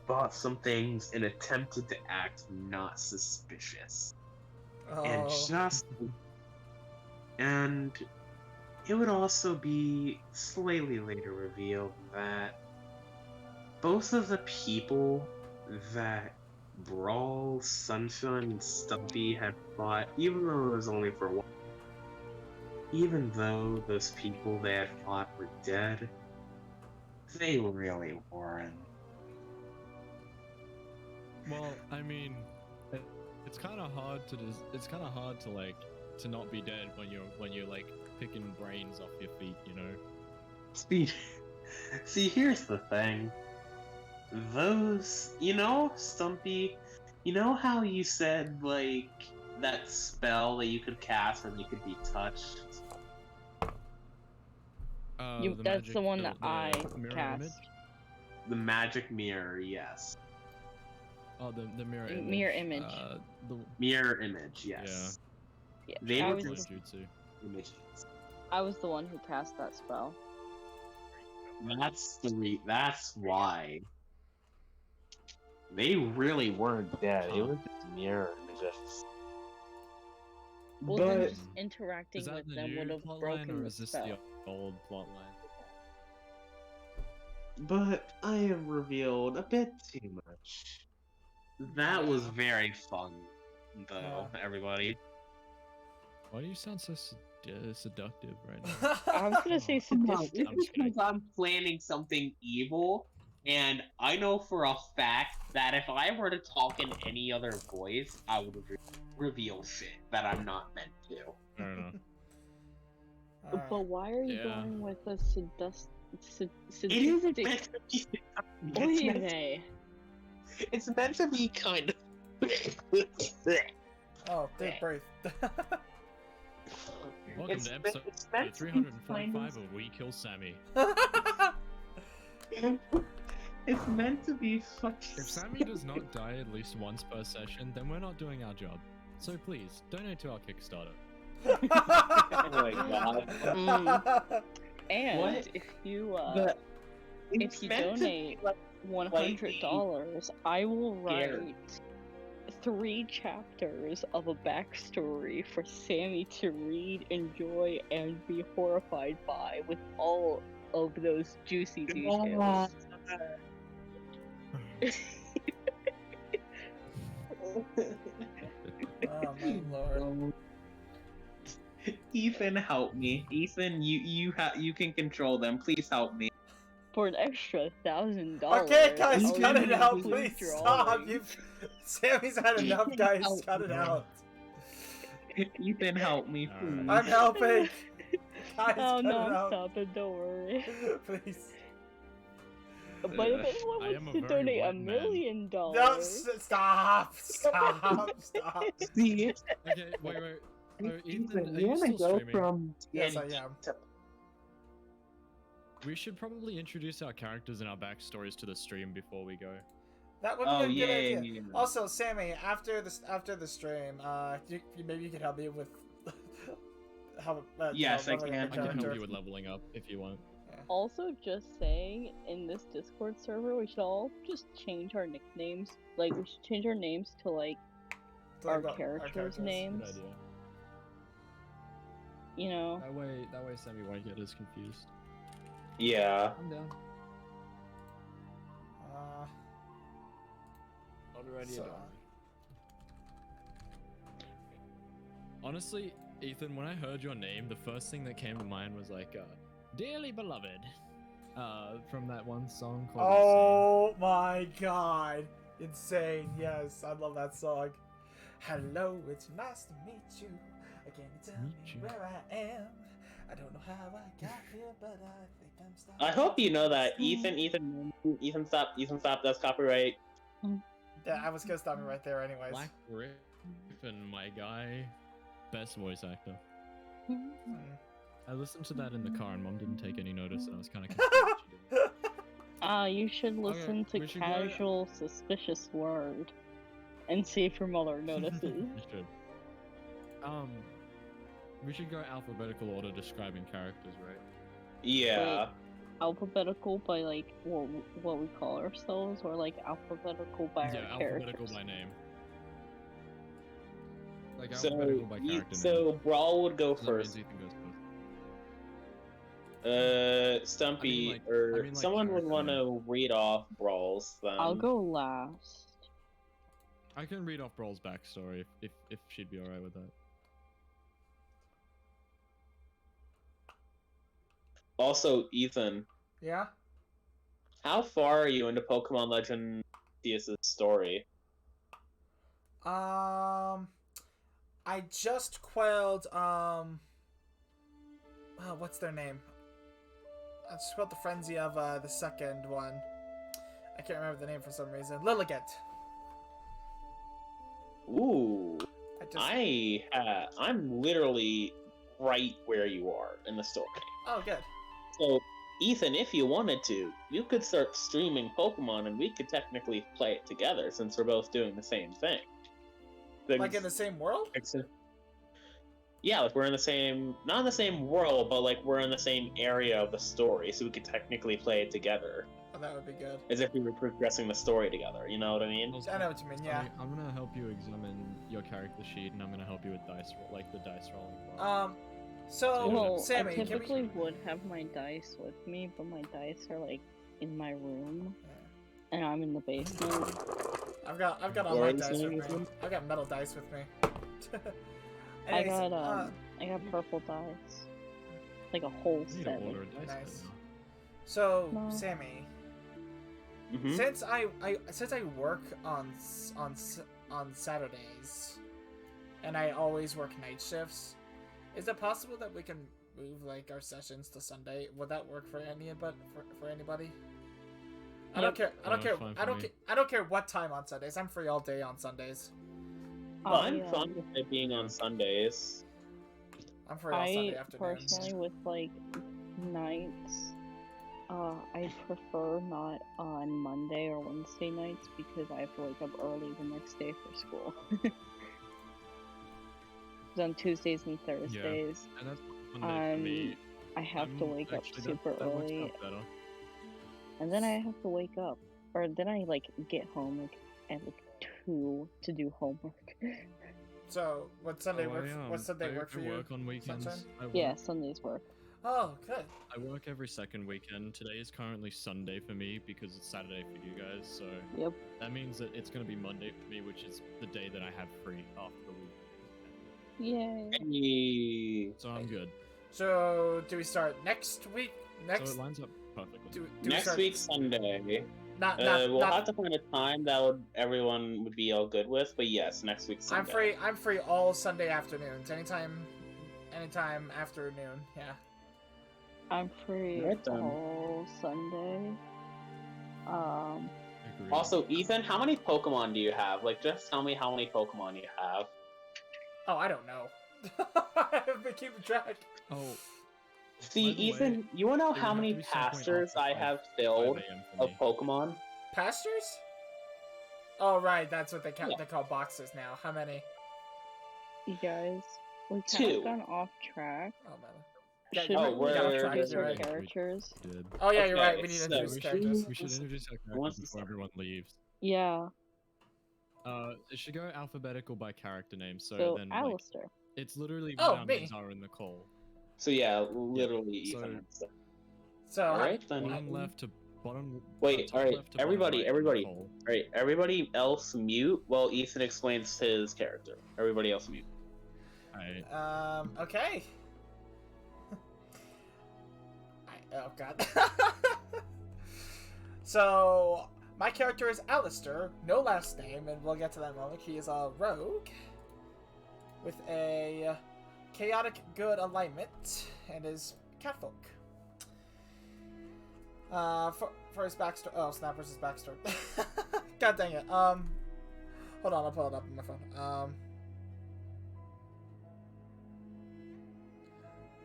bought some things, and attempted to act not suspicious. And and it would also be slightly later revealed that both of the people that Brawl, Sunshine, and Stumpy had fought, even though it was only for one, even though those people they had fought were dead, they really weren't.
Well, I mean, it's kind of hard to it's kind of hard to like to not be dead when you're like picking brains off your feet, you know.
See, here's the thing. Those, Stumpy, you know how you said, like, that spell that you could cast when you could be touched?
That's the one that I
mirror
cast.
image?
The magic mirror, yes.
Oh, the mirror image.
Mirror image.
The
Mirror image, yes.
Yeah,
They
I
were
was
What
just-
jutsu.
images.
I was the one who cast that spell.
That's why. They really weren't dead. It was just mirror images.
Well, then
But
just interacting
Is that
with
the
them would
new
have
plotline,
broken
or
the
is this
spell.
the old plotline?
I have revealed a bit too much. That was
Yeah.
very fun, though, everybody.
Why do you sound so seductive right now?
I was gonna say
No,
sadistic.
I'm just kidding.
because I'm planning something evil, and I know for a fact that if I were to talk in any other voice, I would reveal shit that I'm not meant to.
I don't know.
Alright.
But why are you
Yeah.
going with a
It isn't
sadistic?
meant to be.
Oy
It's meant to be kind of.
Oh, deep breath.
Welcome
It's
to
meant-
episode
it's meant to be
345 of We Kill Sammy.
It's meant to be fucking.
If Sammy does not die at least once per session, then we're not doing our job. So please, donate to our Kickstarter.
Oh my god.
And
What?
if you
But
if
it's
you
meant to be,
donate
like,
$100, I will
Scary.
write 3 chapters of a backstory for Sammy to read, enjoy, and be horrified by, with all of those juicy details.
Oh my lord.
Ethan, help me. Ethan, you can control them. Please help me.
For an extra $1,000.
Okay, guys,
I'll
cut it out,
include
please
drawings.
stop. Sammy's had enough, guys.
Oh,
Cut it out.
Ethan, help me, please.
I'm helping. Guys,
Oh
cut
no,
it
I'm
out.
stopping, don't worry.
Please.
But if
I
anyone
am
wants
a
to
very
donate
white
$1
man.
million,
No, stop. Stop. Stop.
See,
Okay, wait. Oh, Ethan, are
you
you
wanna
still
go
streaming?
from
Yes, I am.
We should probably introduce our characters and our backstories to the stream before we go.
That would be
Oh
a good
yeah,
idea.
yeah.
Also, Sammy, after the stream, maybe you could help me with how.
Yes, I
leveling
can.
up
I
your
can help
character.
you with leveling up if you want.
Also, just saying, in this Discord server, we should all just change our nicknames. Like, we should change our names to, like,
So,
our
like,
characters'
Good
names.
idea.
You know?
That way Sammy won't get as confused.
Yeah.
I'm down. Already
So-
done. Honestly, Ethan, when I heard your name, the first thing that came to mind was like, "Dearly Beloved," from that one song called
Oh my god. Insane. Yes, I love that song. Hello, it's nice to meet you. Can you tell
Meet
me
you.
where I am? I don't know how I got here, but I think I'm starting.
I hope you know that, Ethan, stop. That's copyright.
Yeah, I was gonna stop me right there, anyways.
Black Griffin, my guy, best voice actor.
Mm.
I listened to that in the car and Mom didn't take any notice, and I was kind of confused.
You should listen
we
to
should go-
Casual Suspicious Word and see if your mother notices.
You should. We should go alphabetical order describing characters, right?
Yeah.
Alphabetical by, like, what we call ourselves, or, like, alphabetical by
Yeah,
our characters.
alphabetical by name. Like
So,
alphabetical by character
so Brawl would go
name. So that means
first.
Ethan goes first.
Stumpy,
I mean, like,
someone would
character
want to read off Brawl's then.
I'll go last.
I can read off Brawl's backstory if she'd be alright with that.
Also, Ethan,
Yeah?
how far are you into Pokemon Legend Arceus' story?
I just quelled, what's their name? I just quelled the frenzy of, the second one. I can't remember the name for some reason. Lilligant.
Ooh,
I just...
I'm literally right where you are in the story.
Oh, good.
So, Ethan, if you wanted to, you could start streaming Pokemon and we could technically play it together since we're both doing the same thing.
Like in the same world?
Yeah, like we're in the same, not in the same world, but like we're in the same area of the story, so we could technically play it together,
Oh, that would be good.
as if we were progressing the story together. You know what I mean?
Also,
I know what you mean. Yeah.
I'm gonna help you examine your character sheet, and I'm gonna help you with dice, like the dice rolling part.
So
Well,
Sammy,
I
can
typically
we?
would have my dice with me, but my dice are like in my room, and I'm in the basement.
I've got all my
Where
dice
is
with
it?
me. I've got metal dice with me.
I
Anyways,
got purple dice, like a whole
I need to
set.
order a dice
Nice.
set now.
So
No.
Sammy,
Mm-hmm.
since I work on Saturdays, and I always work night shifts, is it possible that we can move like our sessions to Sunday? Would that work for for anybody? I don't care. I don't care.
fine
I
for
don't
me.
care. I don't care what time on Sundays. I'm free all day on Sundays.
I'm fun with it being on Sundays.
I'm free all Sunday
I
afternoons.
personally, with like nights, I prefer not on Monday or Wednesday nights because I have to wake up early the next day for school. 'Cause on Tuesdays and Thursdays,
And that's Monday for me.
I have to wake up
Actually,
super
that works
early,
out better.
and then I have to wake up, or then I like get home like at like 2 to do homework.
So, what Sunday
Oh,
work?
I,
What Sunday
I,
work for
I
you?
work on weekends.
Sunshine?
I work,
Yeah, Sundays work.
Oh, good.
I work every second weekend. Today is currently Sunday for me because it's Saturday for you guys. So
Yep.
that means that it's gonna be Monday for me, which is the day that I have free after the week.
Yay.
Hey.
So I'm good.
So, do we start next week?
So it lines up perfectly.
Do we
Next
start,
week, Sunday.
Not,
We'll have to find a time that everyone would be all good with, but yes, next week Sunday.
I'm free all Sunday afternoons. Anytime afternoon. Yeah.
I'm free
Right then.
all Sunday.
Agreed.
Also, Ethan, how many Pokemon do you have? Like, just tell me how many Pokemon you have.
Oh, I don't know. I haven't been keeping track.
Oh,
See,
By the
Ethan,
way,
you wanna know
it would
how
have
many
to be some point
pastures
after
I
5
have filled
5 a.m. for
of
me.
Pokemon?
Pastures? Oh, right. That's what they
Yeah.
they call boxes now. How many?
You guys, we kind
Two.
of gone off track.
Oh, man.
Should
Yeah,
Oh,
we
got off
we're-
track.
introduce
You're
our
right.
characters?
We did.
Oh, yeah, you're
Okay,
right. We need to
so
introduce
we
characters.
We should introduce our
Who wants
characters
to
before
start?
everyone leaves.
Yeah.
It should go alphabetical by character name. So,
So,
then, like,
Alistair.
it's literally
Oh,
what our
me.
names are in the call.
So yeah, literally
so-
Ethan.
So,
Alright, then.
Bottom left to bottom.
Wait,
top
alright,
left to bottom
everybody,
right in the
everybody.
call.
Alright, everybody else mute while Ethan explains his character. Everybody else mute.
Alright.
Okay. Oh, God. So, my character is Alistair, no last name, and we'll get to that in a moment. He is a rogue with a chaotic good alignment and is catfolk. For his backstory. Oh, snap versus backstory. God dang it. Hold on, I'll pull it up on my phone.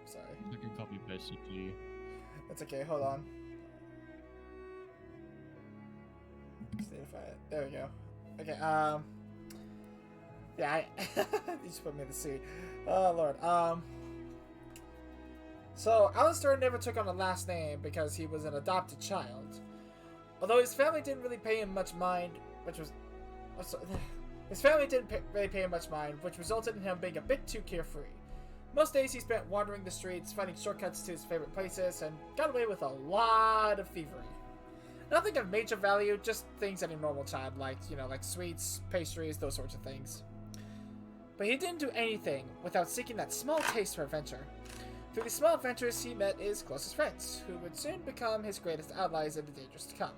Sorry.
I can copy paste it to you.
That's okay, hold on. Just need to find it. There we go. Okay, yeah, you just put me in the seat. Oh, Lord. So, Alistair never took on a last name because he was an adopted child. Although his family didn't really pay him much mind, his family didn't really pay him much mind, which resulted in him being a bit too carefree. Most days he spent wandering the streets, finding shortcuts to his favorite places, and got away with a lot of thievery. Nothing of major value, just things any normal child liked, like sweets, pastries, those sorts of things. But he didn't do anything without seeking that small taste for adventure. Through these small adventures, he met his closest friends, who would soon become his greatest allies in the dangers to come.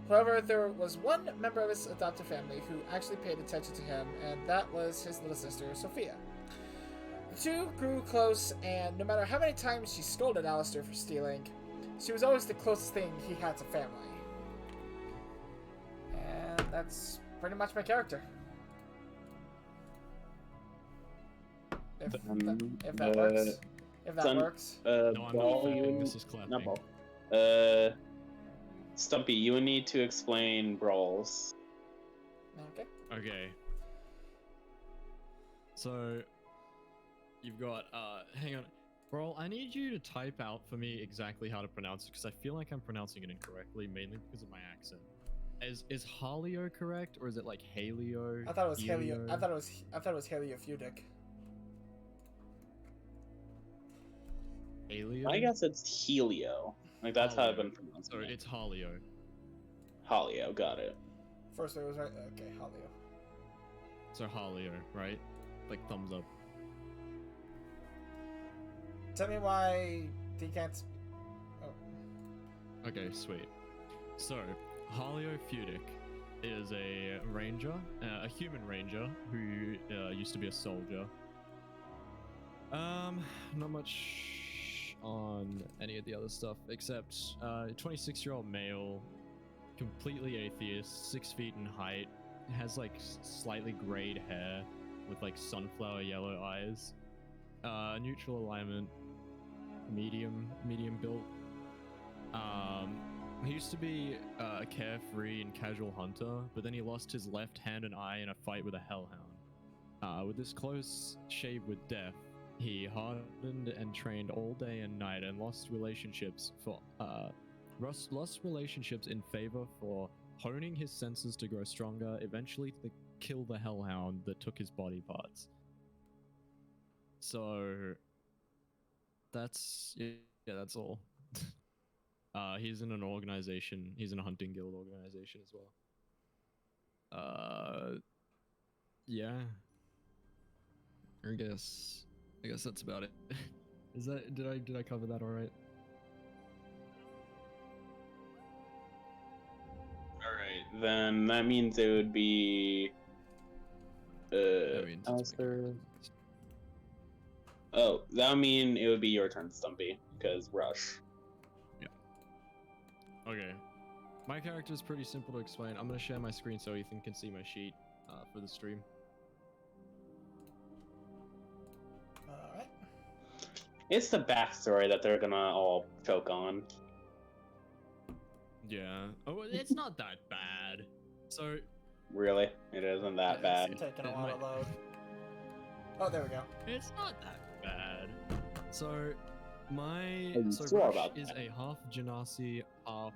However, there was one member of his adopted family who actually paid attention to him, and that was his little sister, Sophia. The two grew close, and no matter how many times she scolded Alistair for stealing, she was always the closest thing he had to family. And that's pretty much my character. If that works. If that works.
No, I'm
Ball,
not
you
clapping,
and...
this is clapping.
Not Ball. Stumpy, you would need to explain Brawls.
Okay.
Okay. So, you've got hang on. Bro, I need you to type out for me exactly how to pronounce it because I feel like I'm pronouncing it incorrectly, mainly because of my accent. Is Halio correct or is it like Halio?
I thought it was
Helio?
I thought it was Heliofudic.
Halio?
I guess it's Helio. Like that's how I've been
Halio.
pronouncing
So
it.
it's Halio.
Halio, got it.
First it was right. Okay, Halio.
So Halio, right? Like thumbs up.
Tell me why he can't. Oh.
Okay, sweet. So, Halio Fudic is a ranger, a human ranger who used to be a soldier. Not much on any of the other stuff except 26-year-old male, completely atheist, 6 feet in height, has like slightly grayed hair with like sunflower yellow eyes, neutral alignment, medium built. He used to be a carefree and casual hunter, but then he lost his left hand and eye in a fight with a hellhound. With this close shave with death, he hardened and trained all day and night and lost relationships in favor for honing his senses to grow stronger, eventually to kill the hellhound that took his body parts. So that's that's all. He's in an organization. He's in a hunting guild organization as well. Yeah. I guess that's about it. Is that did I cover that all right?
All right, then that means it would be.
I mean, it's
Alistair. Oh, that would mean it would be your turn, Stumpy, because Rush.
Okay. My character is pretty simple to explain. I'm going to share my screen so Ethan can see my sheet for the stream.
Alright.
It's the backstory that they're gonna all choke on.
Yeah. Oh, it's not that bad. So...
Really? It isn't that
Yeah,
bad.
Taking a
It
while to
might-
load. Oh, there we go.
It's not that bad. So, my...
I'm
So,
sure
Rush
about
is
that.
a half Genasi, half...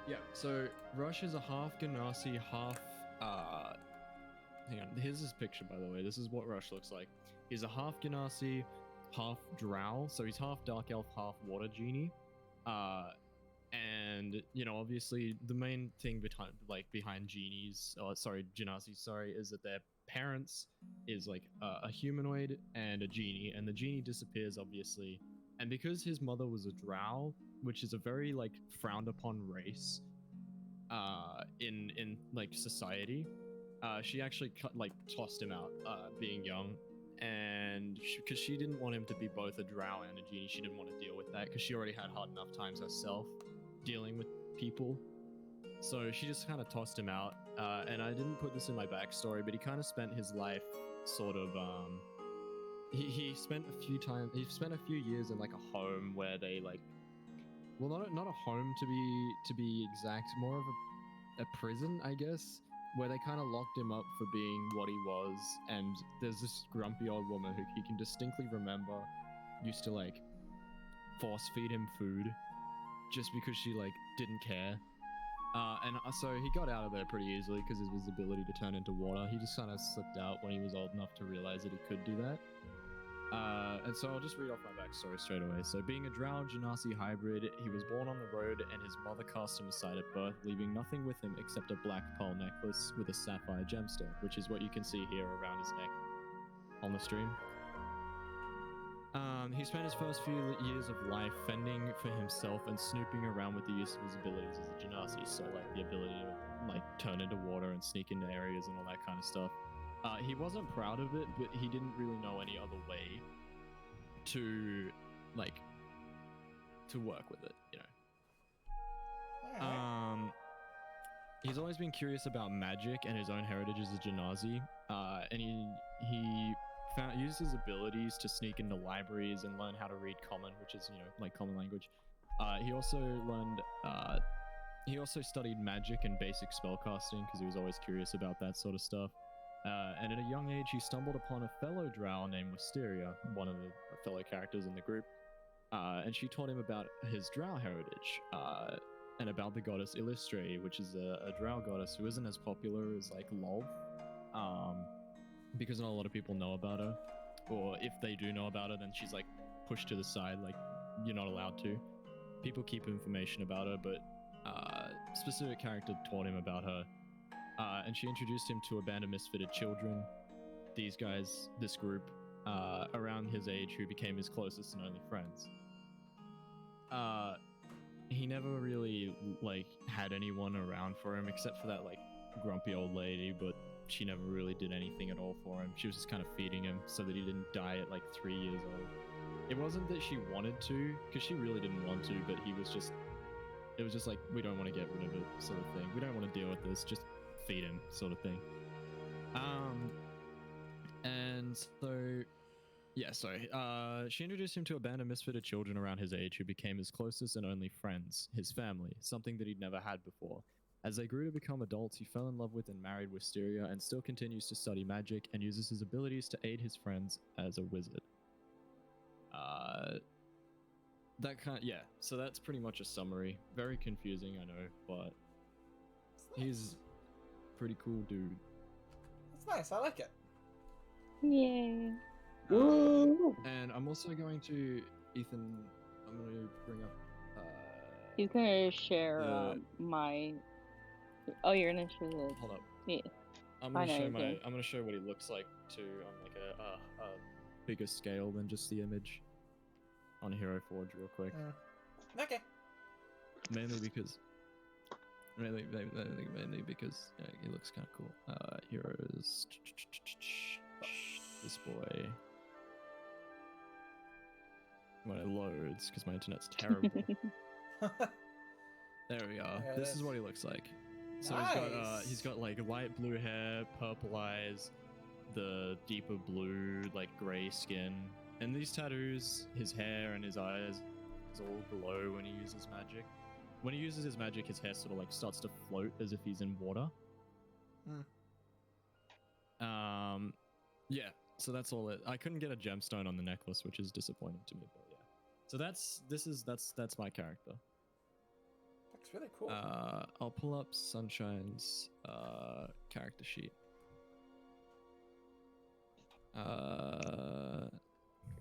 Yeah, so Rush is a half Genasi, half... Hang on, here's his picture, by the way. This is what Rush looks like. He's a half Genasi, half Drow, so he's half Dark Elf, half Water Genie. And, you know, obviously, the main thing behind Genies, Genasi, is that their parents is, like, a humanoid and a genie, and the genie disappears, obviously. And because his mother was a Drow, which is a very, like, frowned upon race, in like, society, she actually tossed him out, being young, and because she didn't want him to be both a drow and a genie, she didn't want to deal with that because she already had hard enough times herself dealing with people, so she just kind of tossed him out. And I didn't put this in my backstory, but he kind of spent his life sort of he spent a few years in like a home where they like, well, not a home to be exact, more of a prison, I guess, where they kind of locked him up for being what he was. And there's this grumpy old woman who he can distinctly remember used to like force feed him food just because she like didn't care. And so he got out of there pretty easily because of his ability to turn into water. He just kind of slipped out when he was old enough to realize that he could do that. And so I'll just read off my backstory straight away. So being a Drow Genasi hybrid, he was born on the road and his mother cast him aside at birth, leaving nothing with him except a black pearl necklace with a sapphire gemstone, which is what you can see here around his neck on the stream. He spent his first few years of life fending for himself and snooping around with the use of his abilities as a Genasi, so like the ability to like turn into water and sneak into areas and all that kind of stuff. He wasn't proud of it, but he didn't really know any other way to work with it, you know.
Alright.
He's always been curious about magic and his own heritage as a Genasi, and he used his abilities to sneak into libraries and learn how to read Common, which is, you know, like common language. He also studied magic and basic spellcasting because he was always curious about that sort of stuff. And at a young age, he stumbled upon a fellow drow named Wisteria, one of the fellow characters in the group. And she taught him about his drow heritage, and about the goddess Illustre, which is a drow goddess who isn't as popular as like Lolth, because not a lot of people know about her, or if they do know about her, then she's like pushed to the side, like you're not allowed to. People keep information about her, but specific character taught him about her, and she introduced him to a band of misfitted children. These guys, this group, around his age, who became his closest and only friends. He never really like had anyone around for him except for that like grumpy old lady, but she never really did anything at all for him. She was just kind of feeding him so that he didn't die at like 3 years old. It wasn't that she wanted to, because she really didn't want to, but it was just like, we don't want to get rid of it sort of thing. We don't want to deal with this, just feed him sort of thing. And so yeah, sorry. She introduced him to a band of misfitted children around his age who became his closest and only friends, his family, something that he'd never had before. As they grew to become adults, he fell in love with and married Wisteria, and still continues to study magic and uses his abilities to aid his friends as a wizard. Yeah, so that's pretty much a summary. Very confusing, I know, but he's a pretty cool dude.
It's nice. I like it.
Yay.
And I'm also going to, Ethan, I'm going to bring up...
He's gonna share
the-
my... Oh, you're gonna share the...
Hold up.
Yeah.
I'm gonna
I know
show
you did.
I'm gonna show what he looks like too on like a bigger scale than just the image on Hero Forge real quick.
Okay.
Mainly because he looks kind of cool. Heroes. This boy. When it loads, because my internet's terrible. There we are.
Yeah,
This is what he looks like. So
Nice.
he's got like light blue hair, purple eyes, the deeper blue, like gray skin. And these tattoos, his hair and his eyes is all glow when he uses magic. When he uses his magic, his hair sort of like starts to float as if he's in water. Yeah, so that's all it. I couldn't get a gemstone on the necklace, which is disappointing to me, but yeah. So that's my character.
Looks really cool.
I'll pull up Sunshine's character sheet.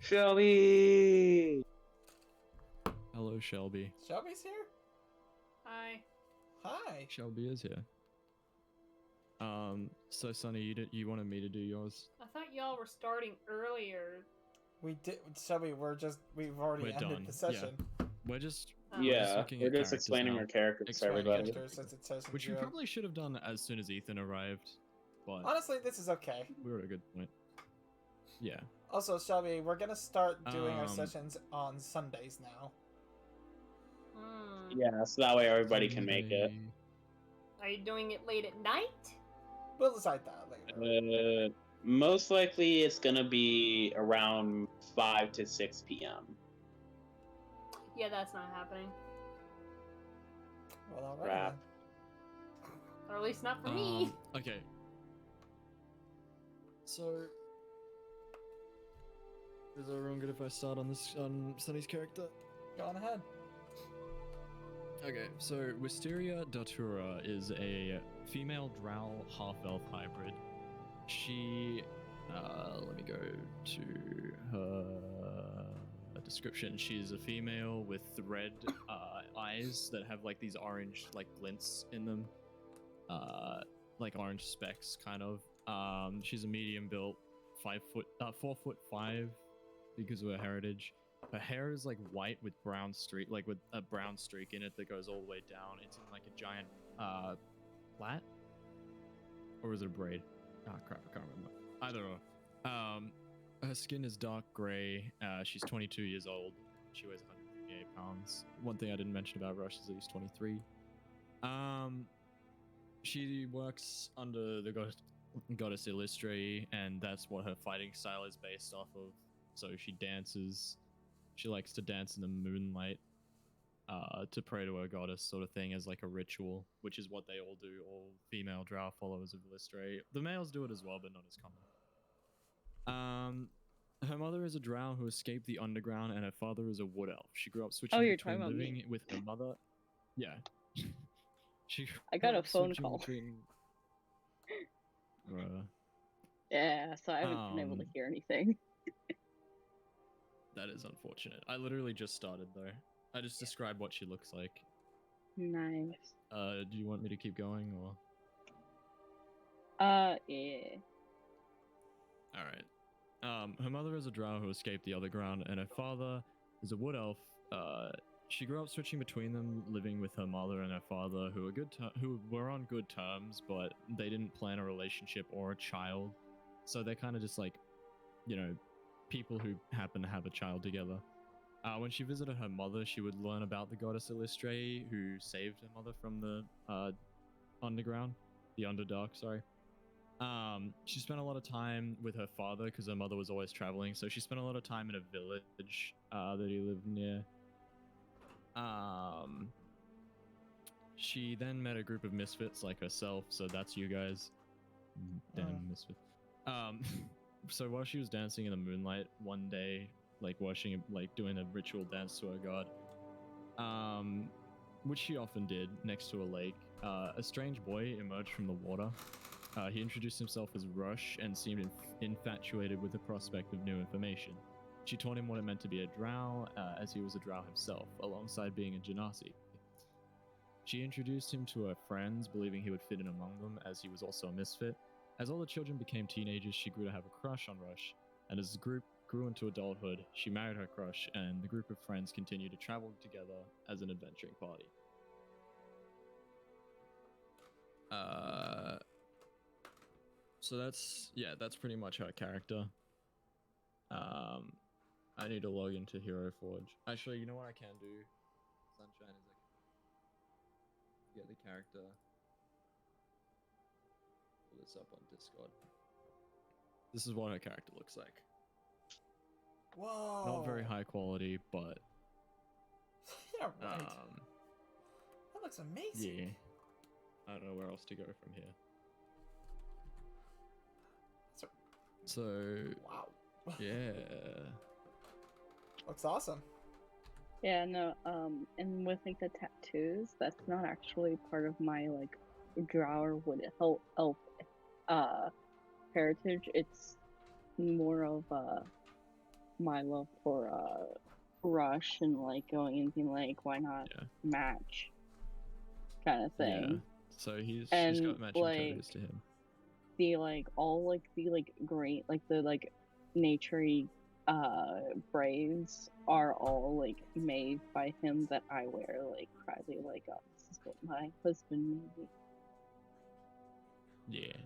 Shelby!
Hello, Shelby.
Shelby's here?
Hi.
Hi.
Shelby is here. So Sunny, you wanted me to do yours?
I thought y'all were starting earlier.
We did, Shelby. We've already
We're
ended
done,
the session.
We're just
Yeah,
looking
we're
at
just
characters
explaining
now.
our characters to
Explaining
everybody.
Characters, since it's session
Which we
0.
probably should have done as soon as Ethan arrived, but
Honestly, this is okay.
we were at a good point. Yeah.
Also, Shelby, we're gonna start doing our
Um,
sessions on Sundays now.
Yeah, so that way everybody can make it.
Sunday.
Are you doing it late at night?
We'll decide that later.
Most likely it's gonna be around 5 to 6 p.m.
Yeah, that's not happening.
Well, alright.
Crap.
Or at least not for me.
Okay. So, is everyone good if I start on Sunny's character?
Go on ahead.
Okay, so Wisteria Datura is a female drow half-elf hybrid. She, let me go to her description. She's a female with red eyes that have like these orange like glints in them, like orange specks kind of. She's a medium built, 4'5" because of her heritage. Her hair is like white with brown streak, like with a brown streak in it that goes all the way down. It's in like a giant plait, or is it a braid? Ah, crap, I can't remember. Either or. Her skin is dark gray. She's 22 years old. She weighs 158 pounds. One thing I didn't mention about Rush is that he's 23. She works under the goddess Illustre, and that's what her fighting style is based off of. So she dances. She likes to dance in the moonlight. to pray to her goddess, sort of thing, as like a ritual, which is what they all do. All female drow followers of Listray. The males do it as well, but not as common. Her mother is a drow who escaped the underground, and her father is a wood elf. She grew up switching
you're
between
talking about
living
me.
with her mother. Yeah. She
I got
grew
a
up
phone
switching
call.
between-
Yeah, so I haven't been able to
Um,
hear anything.
That is unfortunate. I literally just started though. I just described what she looks like.
Nice.
Do you want me to keep going or?
Yeah.
All right. Her mother is a drow who escaped the underground, and her father is a wood elf. She grew up switching between them, living with her mother and her father, who were on good terms, but they didn't plan a relationship or a child. So they're kind of just like, you know, people who happen to have a child together. When she visited her mother, she would learn about the goddess Illustrae, who saved her mother from the underground, the Underdark, sorry. She spent a lot of time with her father because her mother was always traveling, so she spent a lot of time in a village that he lived near. She then met a group of misfits like herself, so that's you guys. Damn misfit. So while she was dancing in the moonlight one day, like doing a ritual dance to her god, which she often did next to a lake, a strange boy emerged from the water. He introduced himself as Rush and seemed infatuated with the prospect of new information. She taught him what it meant to be a drow, as he was a drow himself, alongside being a genasi. She introduced him to her friends, believing he would fit in among them, as he was also a misfit. As all the children became teenagers, she grew to have a crush on Rush, and as the group grew into adulthood, she married her crush, and the group of friends continued to travel together as an adventuring party. So that's pretty much her character. I need to log into Hero Forge. Actually, you know what I can do, Sunshine, is I can get the character, pull this up on Discord. This is what her character looks like.
Whoa.
Not very high quality, but
Yeah, right. That looks amazing.
yeah. I don't know where else to go from here. So
Wow.
yeah.
Looks awesome.
Yeah, no, and with like the tattoos, that's not actually part of my like drow or wood elf heritage. It's more of my love for Rush and like going and being like, why not match kind of thing.
Yeah. So she's
And,
got matching
like,
tattoos to him.
The like all like the like green like the like naturey braids are all like made by him that I wear like proudly, like, oh, this is what my husband made me.
Yeah.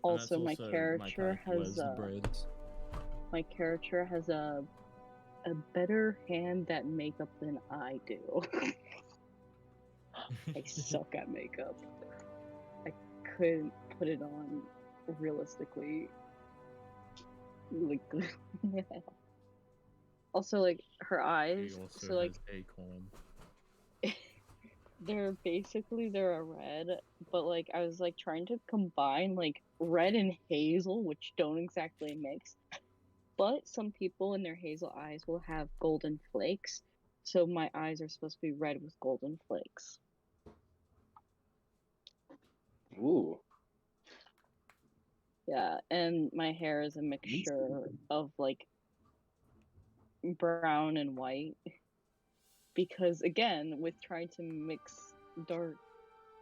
Also, my character has
braids.
my character has a better hand at makeup than I do. I suck at makeup. I couldn't put it on realistically. Like, also, like, her eyes,
He also
so like
has acorn.
they're a red, but like I was like trying to combine like red and hazel, which don't exactly mix. But some people in their hazel eyes will have golden flakes, so my eyes are supposed to be red with golden flakes.
Ooh.
Yeah, and my hair is a mixture of like brown and white. Because again, with trying to mix dark,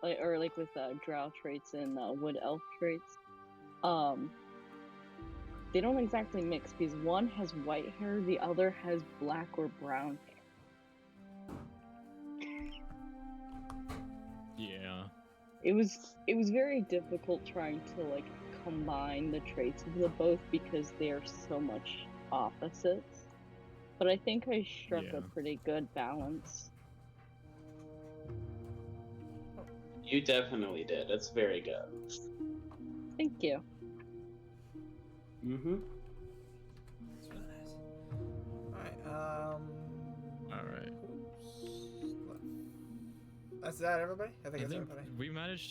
like, or like with drow traits and wood elf traits, they don't exactly mix because one has white hair, the other has black or brown hair.
Yeah.
It was very difficult trying to like combine the traits of the both because they are so much opposites. But I think I struck a pretty good balance.
You definitely did. It's very good.
Thank you.
Mm-hmm.
That's really nice. Alright,
Alright.
oops. Is that everybody? I think
I
it's
think
everybody.
we managed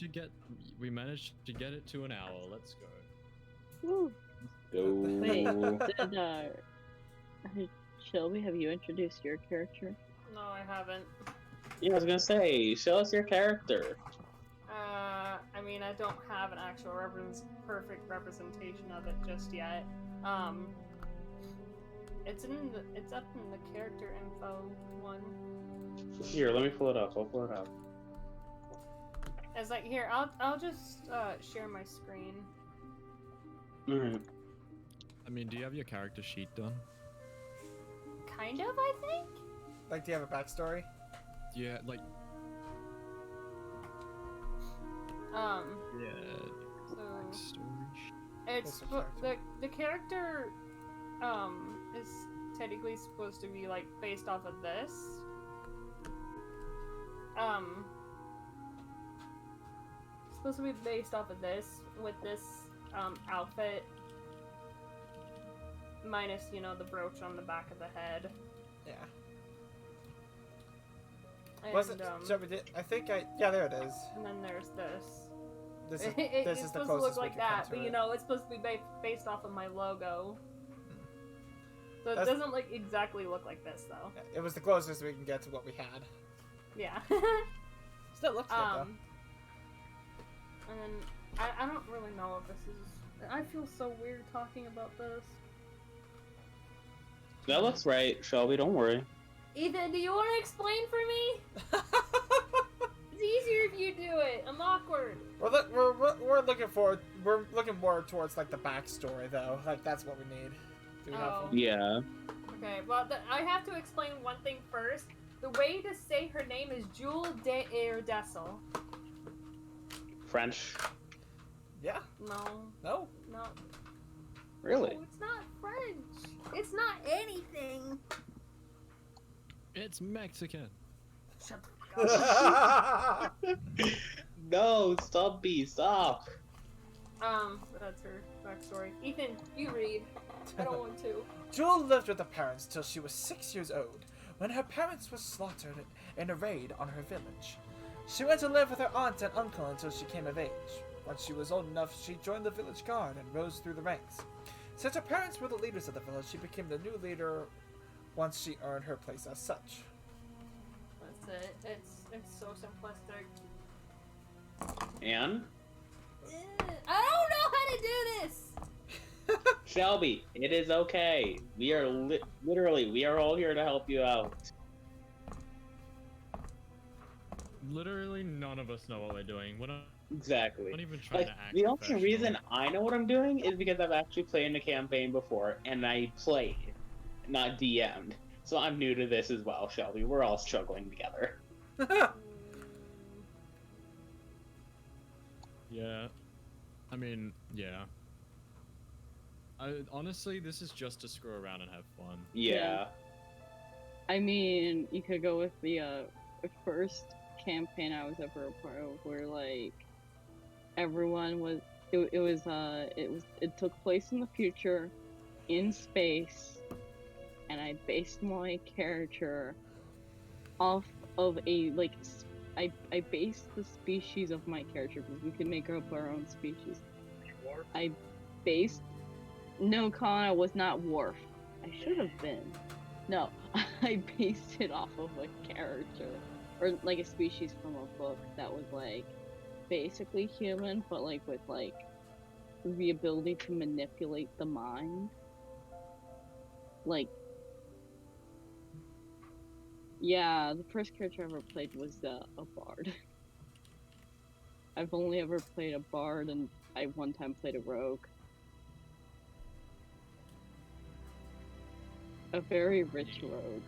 to get it to an hour. Let's go.
Woo. Wait,
Go.
did Shelby, have you introduced your character?
No, I haven't.
Yeah, I was gonna say, show us your character.
I mean, I don't have an actual perfect representation of it just yet. It's up in the character info one.
Here, let me pull it up. I'll pull it up.
It's like here, I'll just share my screen.
Alright.
I mean, do you have your character sheet done?
Kind of, I think.
Like, do you have a backstory?
Yeah, like yeah.
So
Backstory.
it's
What's the
the character is technically supposed to be like based off of this. Supposed to be based off of this with this outfit minus, you know, the brooch on the back of the head.
Yeah.
And,
Was it? So I think yeah, there it is.
and then there's this.
This is
It's
this is the
supposed to
closest
look
we
like
can come
that,
to
but you
it.
know, it's supposed to be based off of my logo. So it
That's-
doesn't like exactly look like this though.
Yeah, it was the closest we can get to what we had.
Yeah.
Still looks good
And then I don't really know if this is. I feel so weird talking about this.
That looks right, Shelby, don't worry.
Ethan, do you want to explain for me?
though.
It's easier if you do it. I'm awkward.
We're looking more towards like the backstory though. Like that's what we need. Do we have?
Oh.
Yeah.
Okay, well, I have to explain one thing first. The way to say her name is Jewel de Erdessel.
French.
Yeah.
No,
No.
no.
Really?
No, it's not French. It's not anything.
It's Mexican.
Shut the fuck up.
No, Stumpy, stop.
That's her backstory. Ethan, you read. I don't want to.
Jewel lived with her parents till she was 6 years old, when her parents were slaughtered in a raid on her village. She went to live with her aunt and uncle until she came of age. Once she was old enough, she joined the village guard and rose through the ranks. Since her parents were the leaders of the village, she became the new leader once she earned her place as such.
That's it. It's so simplistic.
And?
I don't know how to do this.
Shelby, it is okay. We are literally, we are all here to help you out.
Oh, Literally, none of us know what we're doing. We're not
Exactly.
even trying
Like,
to act
the only
professional.
reason I know what I'm doing is because I've actually played in a campaign before, and I played, not DM'd. So I'm new to this as well, Shelby. We're all struggling together.
Yeah. I mean, yeah. Honestly, this is just to screw around and have fun.
Yeah.
I mean, you could go with the first campaign I was ever a part of, where like everyone was. It took place in the future, in space, and I based my character off of a like. I based the species of my character because we could make up our own species. I based. No, Colin, I was not Worf. I should have been. No, I based it off of a character. Or like a species from a book that was like basically human, but like with like the ability to manipulate the mind. Like, yeah, the first character I ever played was a bard. I've only ever played a bard, and I one time played a rogue. A very rich rogue.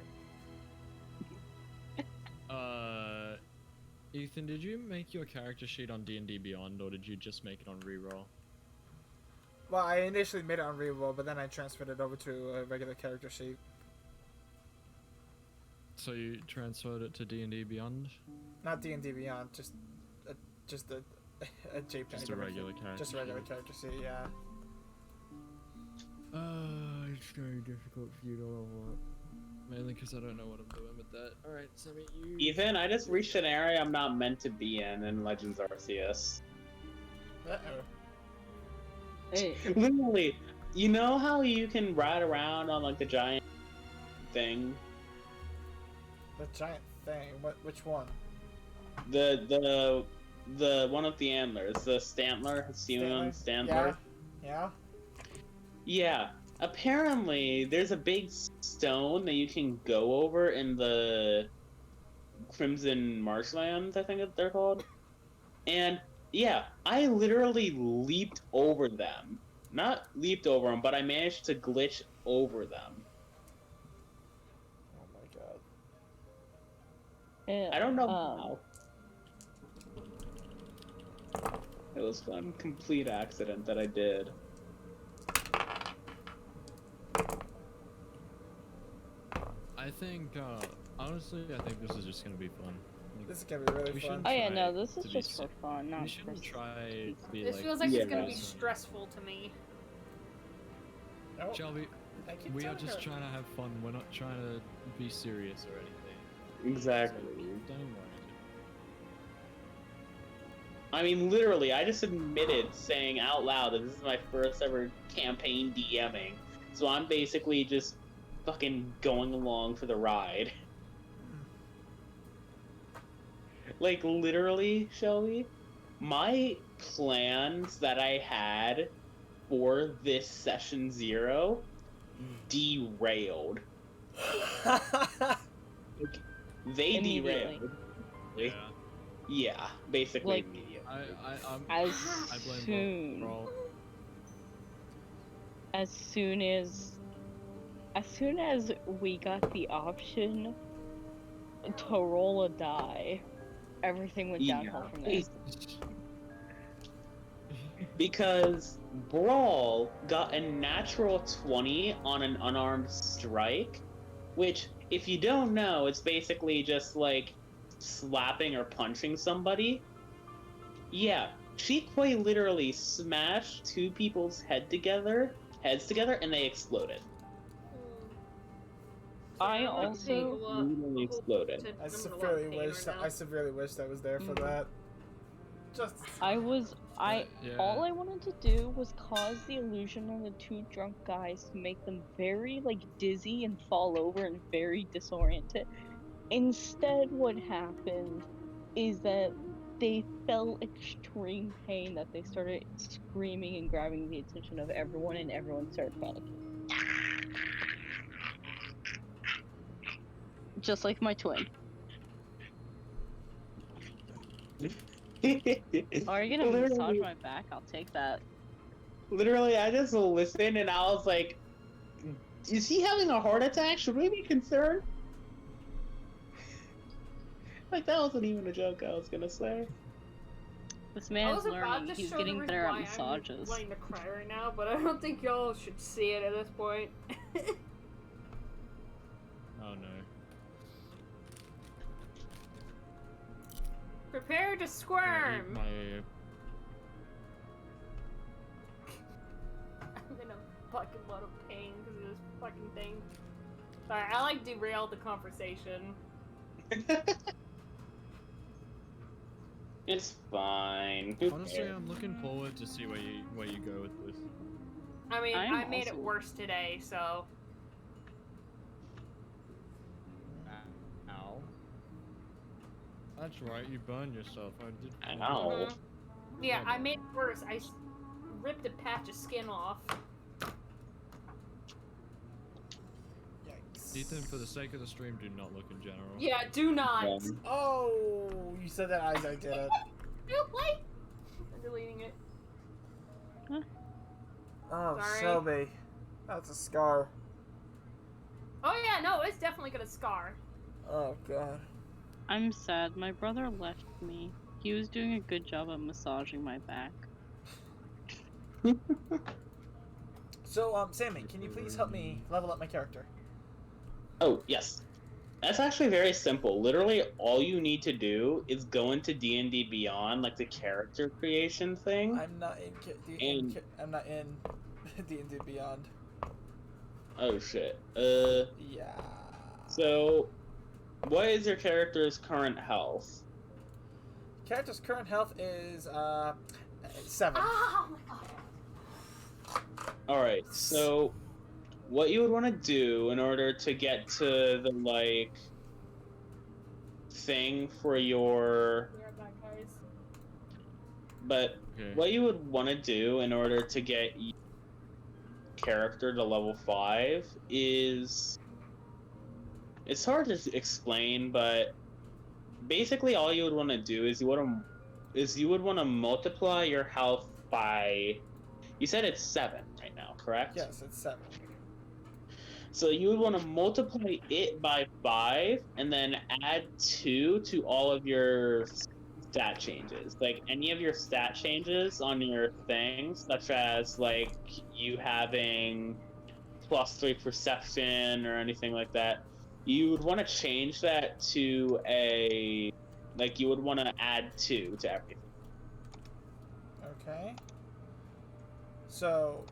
Ethan, did you make your character sheet on D&D Beyond, or did you just make it on reroll?
Well, I initially made it on reroll, but then I transferred it over to a regular character sheet.
So you transferred it to D&D Beyond?
Not D&D Beyond, just a JPEG.
Just a
of it.
regular character
Just a regular
sheet.
character sheet, yeah.
It's very difficult for you to level up. Mainly because I don't know what I'm doing with that. Alright, Sammy, you...
Ethan, I just reached an area I'm not meant to be in Legends Arceus.
Uh-oh.
Hey,
Literally, you know how you can ride around on like the giant thing?
The giant thing. Which one?
The one with the antlers, the Stantler, Simon Stantler.
Yeah.
Yeah. Apparently, there's a big stone that you can go over in the Crimson Marshlands, I think they're called. And yeah, I literally leaped over them. Not leaped over them, but I managed to glitch over them.
Oh my god.
yeah,
I don't know how. It was one complete accident that I did.
I think, honestly, I think this is just gonna be fun. Like,
This is gonna be really
We
fun.
shouldn't
Oh yeah,
try
no, this is
to be
just for
sick.
fun, not
we
for.
shouldn't try to be
This
like...
feels like it's gonna be
Yeah.
stressful to me.
Oh,
Shelby,
I keep
we are
telling
just
her.
trying to have fun. We're not trying to be serious or anything.
Exactly.
So, don't worry.
I mean, literally, I just admitted saying out loud that this is my first ever campaign DMing. So I'm basically just fucking going along for the ride. Like, literally, Shelby, my plans that I had for this session 0 derailed. They
Immediately.
derailed. Yeah, basically
Like,
immediately.
As
I blame
soon
Brawl.
as soon as we got the option to roll a die, everything went downhill from there.
Because Brawl got a natural 20 on an unarmed strike, which, if you don't know, it's basically just like slapping or punching somebody. Yeah, she quite literally smashed two people's heads together, and they exploded.
I
I'm gonna
also-
take a lot-
Literally
a whole
exploded.
to-
I
I'm in a lot of
severely
pain
wish.
right now.
I severely wish that was there for that. Just.
Yeah.
All I wanted to do was cause the illusion on the two drunk guys to make them very like dizzy and fall over and very disoriented. Instead, what happened is that they felt extreme pain, that they started screaming and grabbing the attention of everyone, and everyone started panicking. Just like my twin. Are you gonna massage
Literally-
my back? I'll take that.
Literally, I just listened and I was like, is he having a heart attack? Should we be concerned? Like, that wasn't even a joke I was gonna say.
This
I
man's
was about
learning.
to
He's
show
getting
the
better
reason
at
why I'm
massages.
wanting to cry right now, but I don't think y'all should see it at this point.
Oh no.
Prepare to
Gonna eat
squirm!
my...
I'm in a fucking lot of pain because of this fucking thing. Sorry, I like derailed the conversation.
It's fine. Who
Honestly,
cares?
I'm looking forward to see where you go with this.
I mean,
I'm
I made it
also-
worse today, so.
Ow. That's right, you burned yourself. I did.
Ow.
Yeah, I made it worse. I ripped a patch of skin off.
Yikes.
Ethan, for the sake of the stream, do not look in general.
Yeah, do not.
Oh, you said that as I did it.
Really? I'm deleting it.
Oh,
Sorry.
Shelby, that's a scar.
Oh yeah, no, it's definitely gonna scar.
Oh god.
I'm sad. My brother left me. He was doing a good job at massaging my back.
So, Sammy, can you please help me level up my character?
Oh, yes. That's actually very simple. Literally, all you need to do is go into D&D Beyond, like the character creation thing.
I'm not in. I'm not in D&D Beyond.
Oh shit.
Yeah.
So, what is your character's current health?
Character's current health is 7.
Oh my god.
Alright, so what you would want to do in order to get to the, like, thing for your...
We are back, guys.
But
Okay.
what you would want to do in order to get your character to level 5 is... It's hard to explain, but basically all you would want to do is you would want to multiply your health by... You said it's 7 right now, correct?
Yes, it's 7.
So you would want to multiply it by 5 and then add 2 to all of your stat changes. Like any of your stat changes on your things, such as like you having +3 perception or anything like that, you would want to change that to a... Like you would want to add 2 to everything.
Okay. So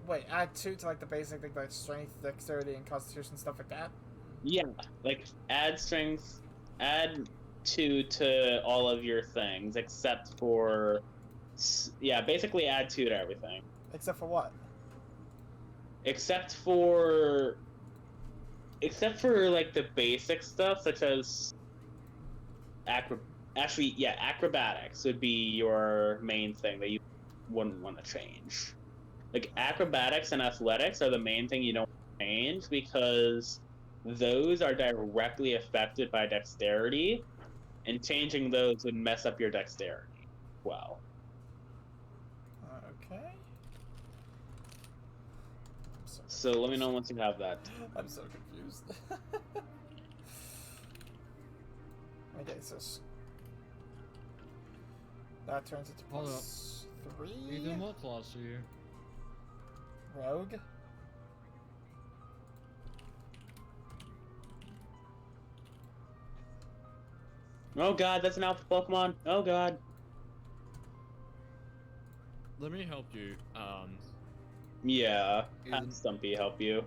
wait, add 2 to like the basic thing like strength, dexterity, and constitution, stuff like that?
Yeah, like add strength, add 2 to all of your things except for... Yeah, basically add 2 to everything.
Except for what?
Except for like the basic stuff such as acrobatics would be your main thing that you wouldn't want to change. Like acrobatics and athletics are the main thing you don't change because those are directly affected by dexterity, and changing those would mess up your dexterity. Well.
Okay.
So let me know once you have that.
I'm so confused. Okay, so that turns into
Hold
+3.
Ethan, what class are you?
Rogue.
Oh god, that's an alpha Pokemon. Oh god.
Let me help you.
Yeah,
Ethan-
have Stumpy help you.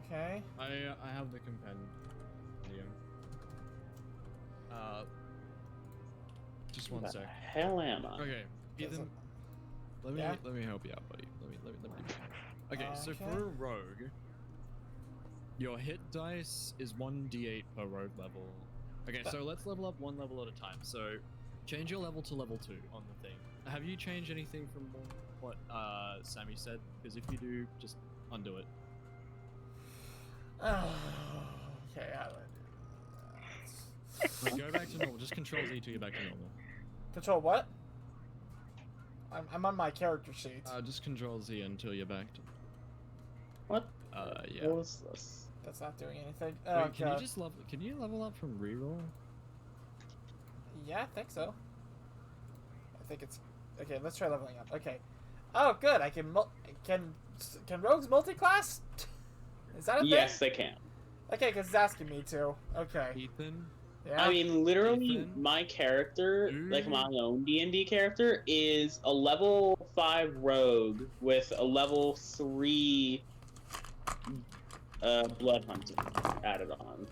Okay.
I have the compendium. Just one
What the
sec.
hell am I?
Okay, Ethan. Let me
Yeah?
let me help you out, buddy. Let me. Okay, so
Okay.
for a rogue, your hit dice is 1d8 per rogue level. Okay, so let's level up one level at a time. So, change your level to level 2 on the thing. Have you changed anything from what Sammy said? Because if you do, just undo it.
Okay, how do I do that?
Like, go back to normal. Just Control Z to get back to normal.
Control what? I'm on my character sheet.
Just Control Z until you're back to.
What?
Yeah.
What was this?
That's not doing anything.
Wait,
Oh,
can you
God.
just level? Can you level up from reroll?
Yeah, I think so. I think it's okay. Let's try leveling up. Okay. Oh, good. I can can rogues multi-class? Is that a
Yes,
thing?
they can.
Okay, because it's asking me to. Okay.
Ethan.
Yeah.
I mean, literally,
Ethan?
my character, like
Dude.
my own DnD character, is a level 5 rogue with a level 3 blood hunting added on.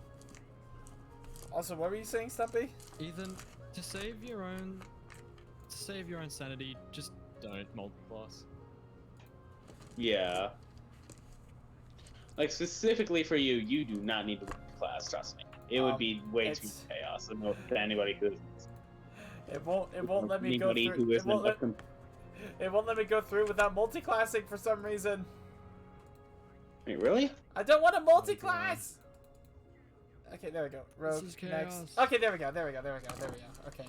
Also, what were you saying, Stumpy?
Ethan, to save your own sanity, just don't multi-class.
Yeah. Like, specifically for you, you do not need to class, trust me. It would be way too
it's-
chaos to anybody who
It won't let me go
anybody
through.
who
It
isn't
won't,
a
it won't let me go through without multi-classing for some reason.
Wait, really?
I don't want to multi-class. Okay, there we go. Rogue
is
next.
chaos.
Okay, there we go. Okay.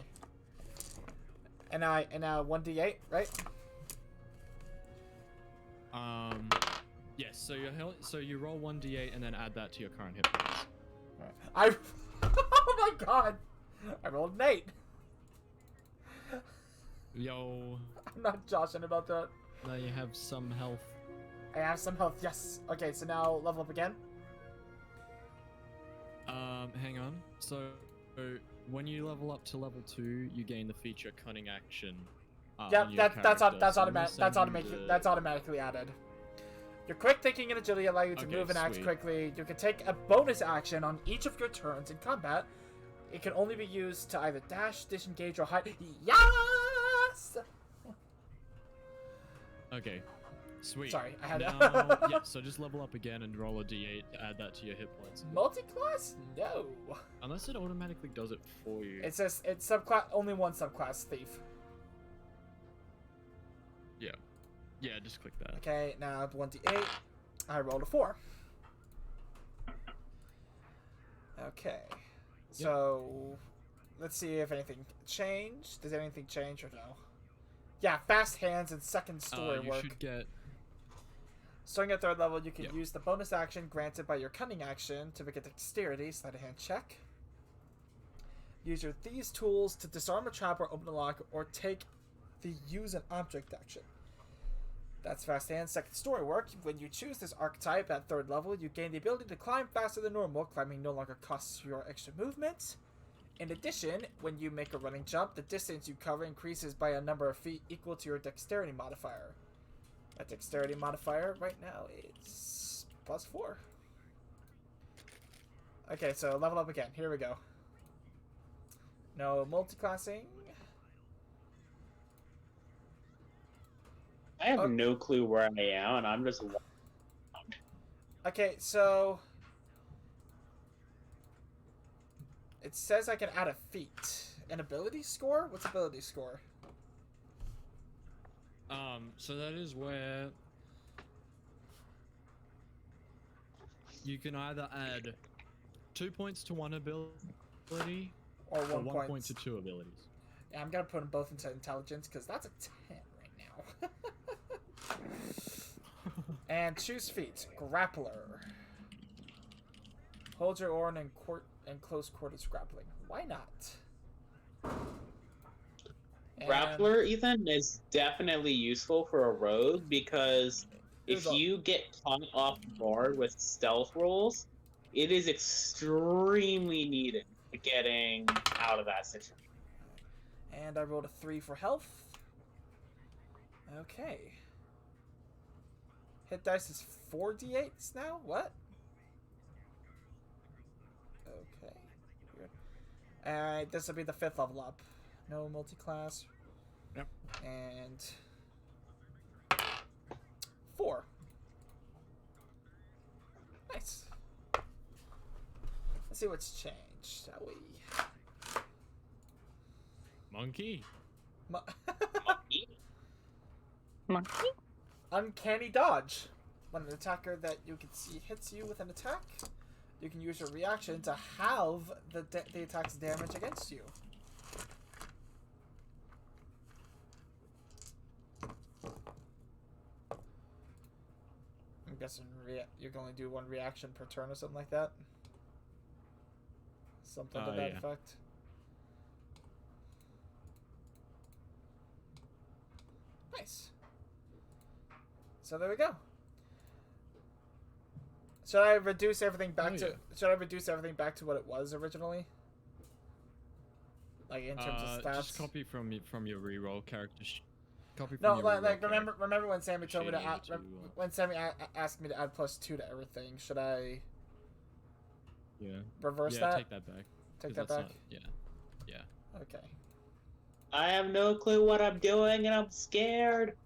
And now 1d8, right?
Yes. So you roll 1d8 and then add that to your current hit points.
Alright. Oh my god! I rolled an 8.
Yo,
I'm not joshing about that.
now you have some health.
I have some health. Yes. Okay, so now level up again.
Hang on. So when you level up to level 2, you gain the feature Cunning Action.
Yeah,
on your
that's
character. So I'm gonna
automatic.
send you the-
That's automatically added. Your quick thinking and agility allow you to
Okay,
move and act
sweet.
quickly. You can take a bonus action on each of your turns in combat. It can only be used to either dash, disengage, or hide. Yes!
Okay. Sweet.
Sorry, I had
now, yeah, so just level up again and roll a d8 to add that to your hit points.
Multi-class? No.
Unless it automatically does it for you.
It says it's subclass, only one subclass, thief.
Yeah. Yeah, just click that.
Okay, now 1d8. I rolled a 4. Okay. So, let's see if anything changed. Does anything change or no? Yeah, fast hands and second story
You
work.
should get...
Starting at 3rd level, you can
Yep.
use the bonus action granted by your cunning action to make a dexterity sleight of hand check. Use your these tools to disarm a trap or open a lock, or take the use an object action. That's fast hand. Second story work. When you choose this archetype at 3rd level, you gain the ability to climb faster than normal. Climbing no longer costs your extra movement. In addition, when you make a running jump, the distance you cover increases by a number of feet equal to your dexterity modifier. That dexterity modifier right now is +4. Okay, so level up again. Here we go. No multi-classing.
I have no clue where I am, and I'm just.
Okay, so it says I can add a feat. An ability score? What's ability score?
So that is where you can either add 2 points to one ability
Or
or
1
1
point.
point to 2 abilities.
Yeah, I'm gonna put them both into intelligence because that's a 10 right now. And choose feat. Grappler. Hold your oar in close quarters grappling. Why not? And
Grappler, Ethan, is definitely useful for a rogue because if
There's a-
you get caught off guard with stealth rolls, it is extremely needed for getting out of that situation.
And I rolled a 3 for health. Okay. Hit dice is 4d8s now? What? Okay. Weird. Alright, this will be the 5th level up. No multi-class.
Yep.
And 4. Nice. Let's see what's changed, shall we?
Monkey?
Monkey?
Uncanny dodge. When an attacker that you can see hits you with an attack, you can use your reaction to halve the attack's damage against you. I'm guessing you can only do 1 reaction per turn or something like that. Something to that
Yeah.
effect. Nice. So there we go. Should I reduce everything back to?
yeah.
Should I reduce everything back to what it was originally? Like in terms of stats.
Just copy from your reroll character. Copy from
No,
your
like
reroll
remember when Sammy told me to
sheet
add,
to,
when Sammy asked me to add +2 to everything. Should I
Yeah.
reverse
Yeah,
that?
take that back.
Take
'cause
that
that's
back.
not- yeah.
Okay.
I have no clue what I'm doing, and I'm scared.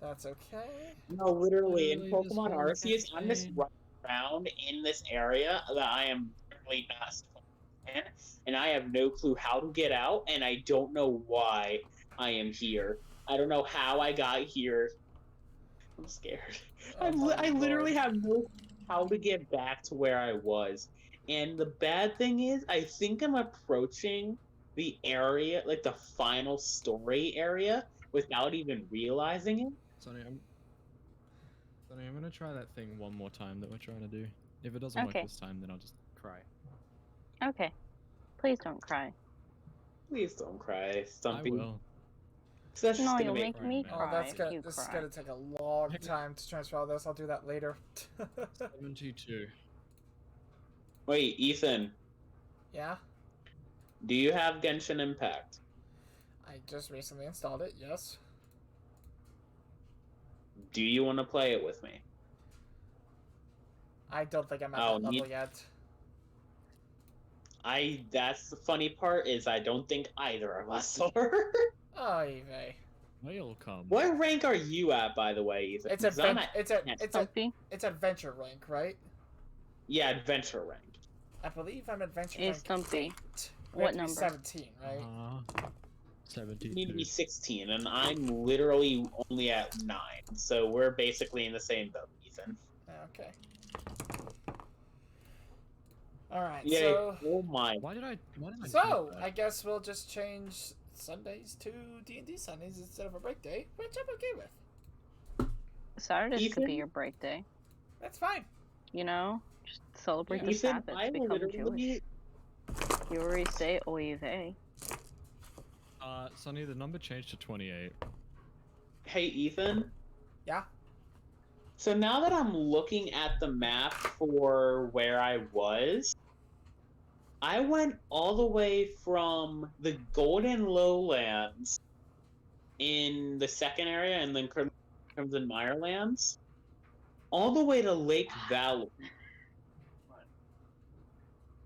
That's okay.
No, literally, in
Literally this
Pokemon
whole
Arceus, I'm just
campaign.
running around in this area that I am really not supposed to be in, and I have no clue how to get out, and I don't know why I am here. I don't know how I got here. I'm scared.
Oh my
I literally
lord.
have no how to get back to where I was. And the bad thing is, I think I'm approaching the area, like the final story area, without even realizing it.
Sonny, I'm gonna try that thing one more time that we're trying to do. If it doesn't work
Okay.
this time, then I'll just cry.
Okay. Please don't cry.
Please don't cry.
I
Something.
will.
So that's just
No,
gonna
you'll
make
make me
Oh,
Oh,
cry.
that's
if
gonna.
you
This
cry.
is gonna take a long time to transfer all this. I'll do that later.
72.
Wait, Ethan,
Yeah.
do you have Genshin Impact?
I just recently installed it. Yes.
Do you want to play it with me?
I don't think I'm at
Oh,
that level yet.
That's the funny part, is I don't think either of us are.
Oh, Eve.
They'll come.
What rank are you at, by the way, Ethan?
It's
'Cause I'm
Stumpy.
it's adventure rank, right?
Yeah, adventure rank.
I believe I'm adventure
Hey,
rank.
Stumpy.
8. We
What
have to be
number?
17, right?
You need to
72.
be 16, and I'm literally only at 9, so we're basically in the same boat, Ethan.
Okay. Alright,
Yay.
so...
Oh my.
Why did I
So,
do that?
I guess we'll just change Sundays to D&D Sundays instead of a break day, which I'm okay with.
Saturdays could be
Ethan?
your break day.
That's fine.
You know, just celebrate the
Ethan,
Sabbath.
I
Become
literally...
Jewish. You already say oy vey.
Sonny, the number changed to 28.
Hey, Ethan?
Yeah?
So now that I'm looking at the map for where I was, I went all the way from the Golden Lowlands in the second area and then Crimson Mirelands, all the way to Lake Valley.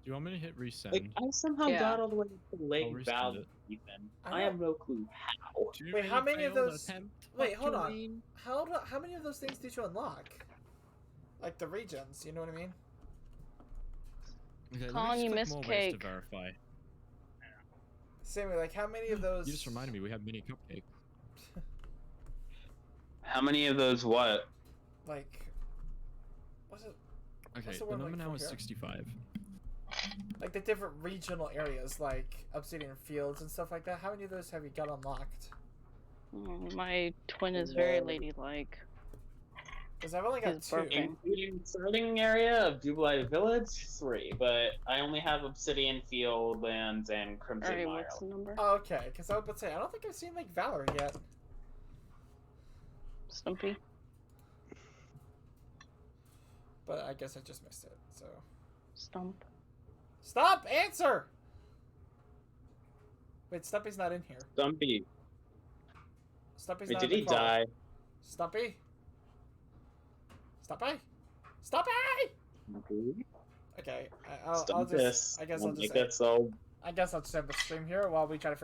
Do you want me to hit resend?
Like, I somehow
Yeah.
got all the way to Lake
resend
Valley,
it.
Ethan.
I
I have no clue how.
Wait, how many of
Failed
those-
attempt,
Wait, hold on.
Factoring.
How many of those things did you unlock? Like the regions, you know what I mean?
Okay,
Colin, you
let me
missed
just click more ways to
cake.
verify.
Same way, like how many of those...
You just reminded me we have mini cupcakes.
How many of those what?
Like... What's it?
Okay,
What's
the
the word
number
like
now
for
is
here?
65.
Like the different regional areas, like Obsidian Fields and stuff like that. How many of those have you got unlocked?
My twin is very ladylike.
Because I've only got
He's
2.
burping.
Including starting area of Dubai Village, 3, but I only have Obsidian Fieldlands and Crimson
Alright,
Mile.
what's the number?
Oh, okay, because I was about to say, I don't think I've seen like Valor yet.
Stumpy?
But I guess I just missed it, so...
Stump.
Stop! Answer! Wait, Stumpy's not in here.
Stumpy.
Stumpy's
Wait,
not
did
in
he
the call.
die?
Stumpy? Stumpy? Stumpy! Okay, I'll
Stop
just...
this.
I guess
We'll
I'll just
make that so
I guess I'll just end the stream here while we try to